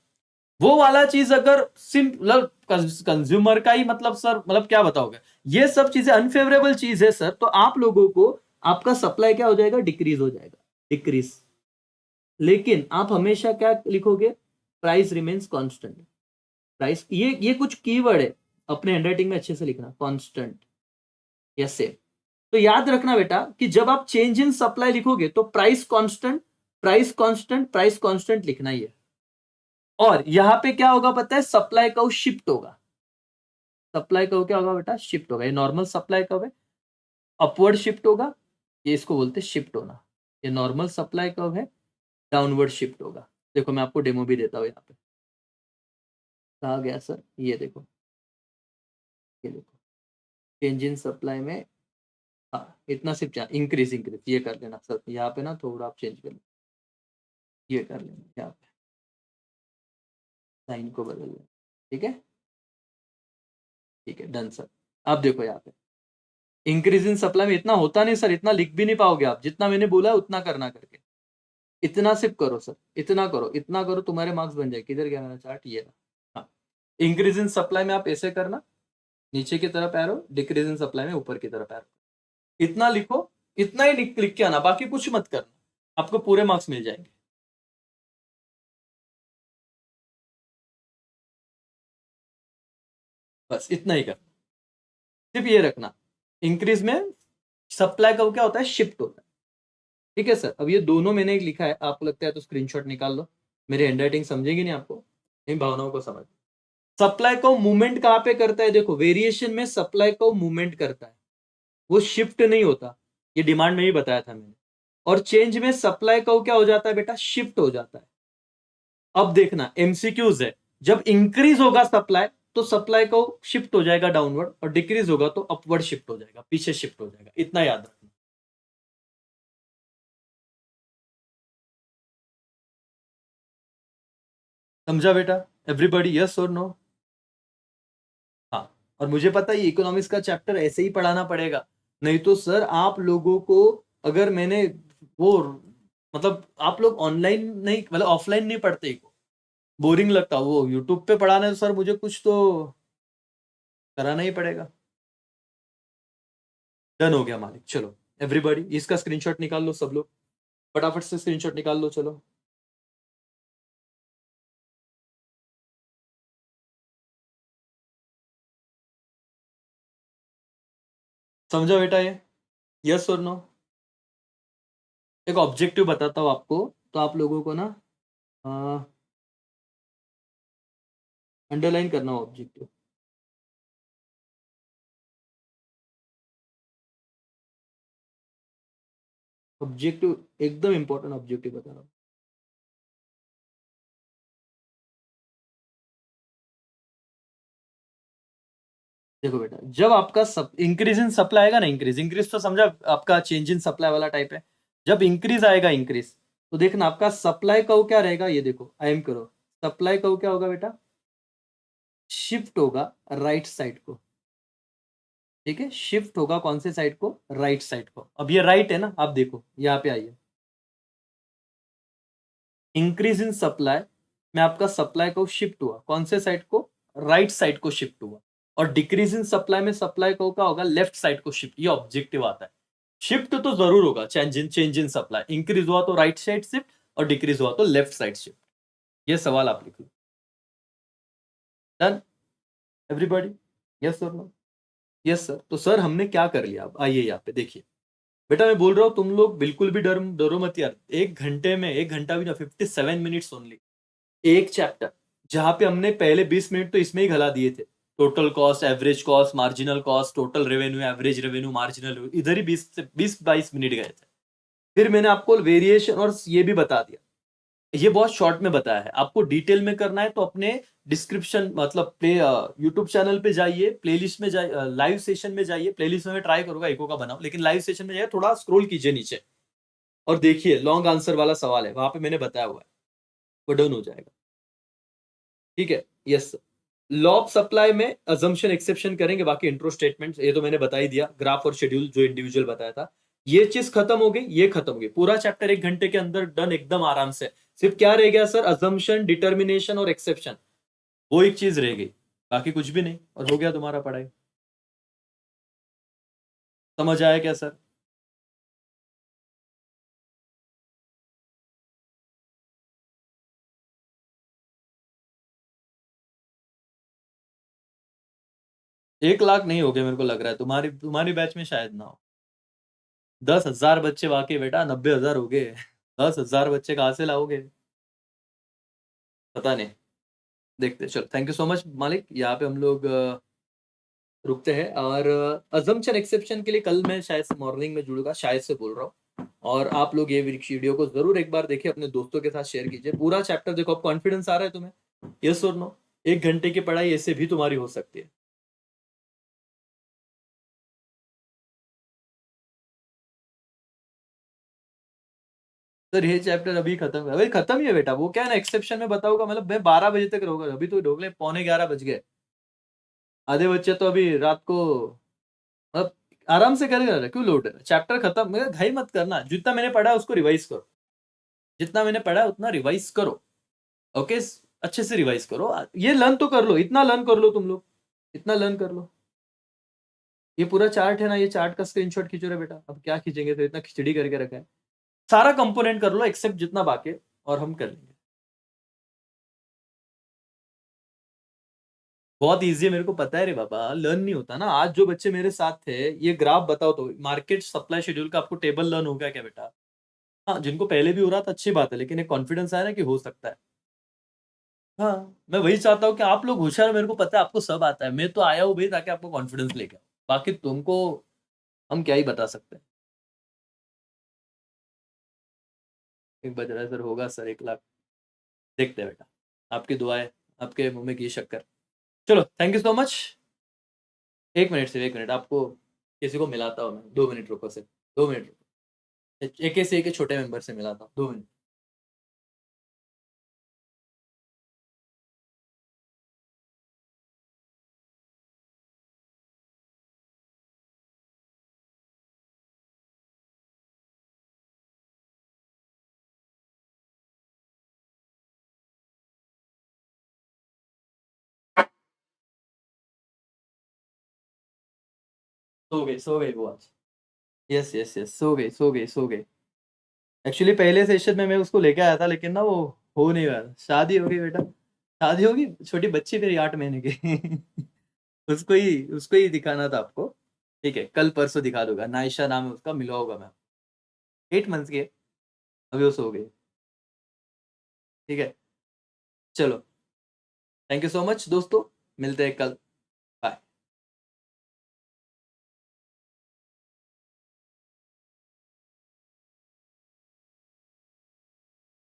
वो वाला चीज अगर सिंपल कंज्यूमर का ही मतलब सर, मतलब क्या बताओगे? ये सब चीजें अनफेवरेबल चीज है सर, तो आप लोगों को आपका सप्लाई क्या हो जाएगा? डिक्रीज हो जाएगा। डिक्रीज। लेकिन आप हमेशा क्या लिखोगे? Price remains constant. प्राइस, ये कुछ कीवर्ड है, अपने हैंडराइटिंग में अच्छे से लिखना, कांस्टेंट या सेम। तो याद रखना बेटा कि जब आप चेंज इन सप्लाई लिखोगे तो price constant, price constant, price constant लिखना ही है। और यहां पे क्या होगा पता है? सप्लाई का शिफ्ट होगा। सप्लाई कर्व क्या होगा बेटा? शिफ्ट होगा। ये नॉर्मल सप्लाई कर्व है, अपवर्ड शिफ्ट होगा, ये इसको बोलते हैं शिफ्ट होना। ये नॉर्मल सप्लाई कर्व है, डाउनवर्ड शिफ्ट होगा। देखो मैं आपको डेमो भी देता हूँ यहाँ पे। कहा गया सर? ये देखो, ये देखो, चेंज इन सप्लाई में, हाँ इतना सिर्फ इंक्रीज, इंक्रीज ये कर लेना सर, यहाँ पे ना थोड़ा आप चेंज कर लेना, ये कर लेना यहाँ पे, साइन को बदल लेना। ठीक है, ठीक है, डन सर। अब देखो यहाँ पे, इंक्रीज इन सप्लाई में इतना होता नहीं सर, इतना लिख भी नहीं पाओगे आप, जितना मैंने बोला है उतना करना करके। इतना सिर्फ करो सर, इतना करो, इतना करो, तुम्हारे मार्क्स बन जाए। किधर गया मेरा चार्ट? ये रहा। हाँ, इंक्रीज इन सप्लाई में आप ऐसे करना, नीचे की तरफ एरो, डिक्रीज इन सप्लाई में ऊपर की तरफ एरो। इतना लिखो, इतना ही लिख के आना, बाकी कुछ मत करना, आपको पूरे मार्क्स मिल जाएंगे। बस इतना ही करना, सिर्फ ये रखना। इंक्रीज में सप्लाई का क्या होता है, शिफ्ट होता है। ठीक है सर, अब ये दोनों मैंने एक लिखा है, आपको लगता है तो स्क्रीनशॉट निकाल लो, मेरी हैंडराइटिंग समझेगी नहीं आपको, इन भावनाओं को समझ। सप्लाई को मूवमेंट कहाँ पे करता है, देखो वेरिएशन में सप्लाई को मूवमेंट करता है, वो शिफ्ट नहीं होता, ये डिमांड में ही बताया था मैंने। और चेंज में सप्लाई को क्या हो जाता है बेटा, शिफ्ट हो जाता है। अब देखना एमसीक्यूज है, जब इंक्रीज होगा सप्लाई तो सप्लाई को शिफ्ट हो जाएगा डाउनवर्ड, और डिक्रीज होगा तो अपवर्ड शिफ्ट हो जाएगा, पीछे शिफ्ट हो जाएगा, इतना याद रखना। समझा बेटा, एवरीबॉडी, यस और नो? हाँ, और मुझे पता है इकोनॉमिक्स का चैप्टर ऐसे ही पढ़ाना पड़ेगा, नहीं तो सर आप लोगों को, अगर मैंने वो, मतलब आप लोग ऑनलाइन नहीं, मतलब ऑफलाइन नहीं पढ़ते को, बोरिंग लगता, वो यूट्यूब पे पढ़ाना है तो सर मुझे कुछ तो कराना ही पड़ेगा। डन हो गया मालिक, चलो एवरीबॉडी इसका स्क्रीनशॉट निकाल लो सब लोग, फटाफट से स्क्रीनशॉट निकाल लो, चलो। समझो बेटा ये, यस और नो? एक ऑब्जेक्टिव बताता हूँ आपको, तो आप लोगों को ना अंडरलाइन करना हो ऑब्जेक्टिव। ऑब्जेक्टिव एकदम इंपॉर्टेंट ऑब्जेक्टिव बता रहा हूँ। देखो बेटा, जब आपका सब इंक्रीज इन सप्लाई आएगा ना, इंक्रीज इंक्रीज तो समझा, आपका चेंज इन सप्लाई वाला टाइप है। जब इंक्रीज आएगा, इंक्रीज, तो देखना आपका सप्लाई का क्या रहेगा, ये देखो आई एम करो, सप्लाई का क्या होगा बेटा, शिफ्ट होगा राइट साइड को। ठीक है, शिफ्ट होगा कौन से साइड को, राइट साइड को। अब ये राइट है ना, आप देखो यहाँ पे आइए, इंक्रीज इन सप्लाई में आपका सप्लाई को शिफ्ट हुआ कौन से साइड को, राइट साइड को शिफ्ट हुआ। और डिक्रीज इन सप्लाई में सप्लाई को क्या होगा, लेफ्ट साइड को शिफ्ट, ये ऑब्जेक्टिव आता है। शिफ्ट तो जरूर होगा, चेंज इन सप्लाई, इंक्रीज हुआ तो राइट साइड शिफ्ट, और डिक्रीज हुआ तो लेफ्ट साइड शिफ्ट। ये सवाल आप लिख लो। Done everybody, yes sir, no? Yes sir. तो सर हमने क्या कर लिया, अब आइए यहाँ पे देखिए बेटा, मैं बोल रहा हूँ तुम लोग बिल्कुल भी डरो मत यार, 1 घंटे में, 1 घंटा भी ना, 57 मिनट्स ओनली, एक चैप्टर, जहां पे हमने पहले 20 मिनट तो इसमें ही घला दिए थे, total cost, average cost, marginal cost, total revenue, average revenue, marginal revenue, इधर ही 20 से 22 मिनट गए थे। फिर मैंने आपको वेरिएशन और ये भी बता दिया, ये बहुत शॉर्ट में बताया है, आपको डिटेल में करना है तो अपने डिस्क्रिप्शन, मतलब प्ले यूट्यूब चैनल पे जाइए, प्लेलिस्ट में जाइए, लाइव सेशन में जाइए, प्लेलिस्ट में मैं ट्राई करूंगा इको का बनाऊं, लेकिन लाइव सेशन में जाइए, थोड़ा स्क्रॉल कीजिए नीचे, और देखिए लॉन्ग आंसर वाला सवाल है, वहां पे मैंने बताया हुआ है, वो डन हो जाएगा। ठीक है, यस। लॉ ऑफ सप्लाई में अजम्पशन एक्सेप्शन करेंगे, बाकी इंट्रो स्टेटमेंट ये तो मैंने बता ही दिया, ग्राफ और शेड्यूल जो इंडिविजुअल बताया था, ये चीज खत्म हो गई, ये खत्म हो गई, पूरा चैप्टर 1 घंटे के अंदर डन, एकदम आराम से। सिर्फ क्या रह गया सर, अजम्पशन, डिटर्मिनेशन और एक्सेप्शन, वो एक चीज रह गई, बाकी कुछ भी नहीं, और हो गया तुम्हारा पढ़ाई। समझ आया क्या सर? 1 लाख नहीं हो गए मेरे को लग रहा है, तुम्हारी तुम्हारी बैच में शायद ना हो। 10,000 बच्चे वाकई बेटा, 90,000 हो गए। 10,000 बच्चे कहाँ से लाओगे? पता नहीं, देखते, चलो थैंक यू सो मच मालिक, यहाँ पे हम लोग रुकते हैं, और अजम्पशन एक्सेप्शन के लिए कल मैं शायद से मॉर्निंग में जुड़ूंगा, शायद से बोल रहा हूँ। और आप लोग ये वीडियो को जरूर एक बार देखिए, अपने दोस्तों के साथ शेयर कीजिए, पूरा चैप्टर देखो, अब कॉन्फिडेंस आ रहा है तुम्हें, यस और नो? 1 घंटे की पढ़ाई ऐसे भी तुम्हारी हो सकती है। सर ये चैप्टर अभी खत्म है, अभी खत्म ही है बेटा, वो क्या है ना, एक्सेप्शन में बताऊंगा, मतलब मैं 12 बजे तक रहूंगा, अभी तो ढोकले 11:45 बज गए। आधे बच्चे तो अभी रात को, मतलब आराम से करेगा, क्यों लोड है, चैप्टर खत्म, मैं घाई मत करना, जितना मैंने पढ़ा है उसको रिवाइज करो, जितना मैंने पढ़ा है उतना रिवाइज करो। ओके, अच्छे से रिवाइज करो, ये लर्न तो कर लो, इतना लर्न कर लो तुम लोग, इतना लर्न कर लो। ये पूरा चार्ट है ना, ये चार्ट का स्क्रीनशॉट खींचो रे बेटा, अब क्या खींचेंगे, तो इतना खिचड़ी करके रखा है, सारा कंपोनेंट कर लो एक्सेप्ट जितना बाकी है, और हम कर लेंगे। बहुत ईज़ी है, मेरे को पता है रे बाबा, लर्न नहीं होता ना। आज जो बच्चे मेरे साथ थे, ये ग्राफ बताओ तो मार्केट सप्लाई शेड्यूल का आपको टेबल लर्न हो गया क्या बेटा? हाँ, जिनको पहले भी हो रहा था अच्छी बात है, लेकिन एक कॉन्फिडेंस आया ना कि हो सकता है। हाँ, मैं वही चाहता हूँ कि आप लोग होशियार हो, मेरे को पता है आपको सब आता है। मैं तो आया हूँ भई ताकि आपको कॉन्फिडेंस लेके आऊँ। बाकी तुमको हम क्या ही बता सकते हैं। 1 बज रहा है सर, होगा सर 1 लाख। देखते हैं बेटा, आपकी दुआएँ, आपके मुँह में घी शक्कर। चलो, thank you so much. 1 minute सिर्फ 1 मिनट, आपको किसी को मिलाता हूँ मैं। 2 मिनट रुको सिर्फ, 2 मिनट रुको। एक से एक छोटे मेंबर से मिलाता हूँ, 2 मिनट। सो गई वो आज। यस, यस, यस, सो गई, सो गई, सो गई। एक्चुअली पहले सेशन में मैं उसको लेके आया था, लेकिन ना वो हो नहीं रहा। शादी हो गई बेटा, शादी होगी, छोटी बच्ची मेरी 8 महीने की। उसको ही दिखाना था आपको। ठीक है, कल परसों दिखा दूंगा। नायशा नाम है उसका, मिलवाऊंगा मैं। 8 मंथ्स की है, अभी वो सो गई। ठीक है, चलो, थैंक यू सो मच दोस्तों, मिलते हैं कल।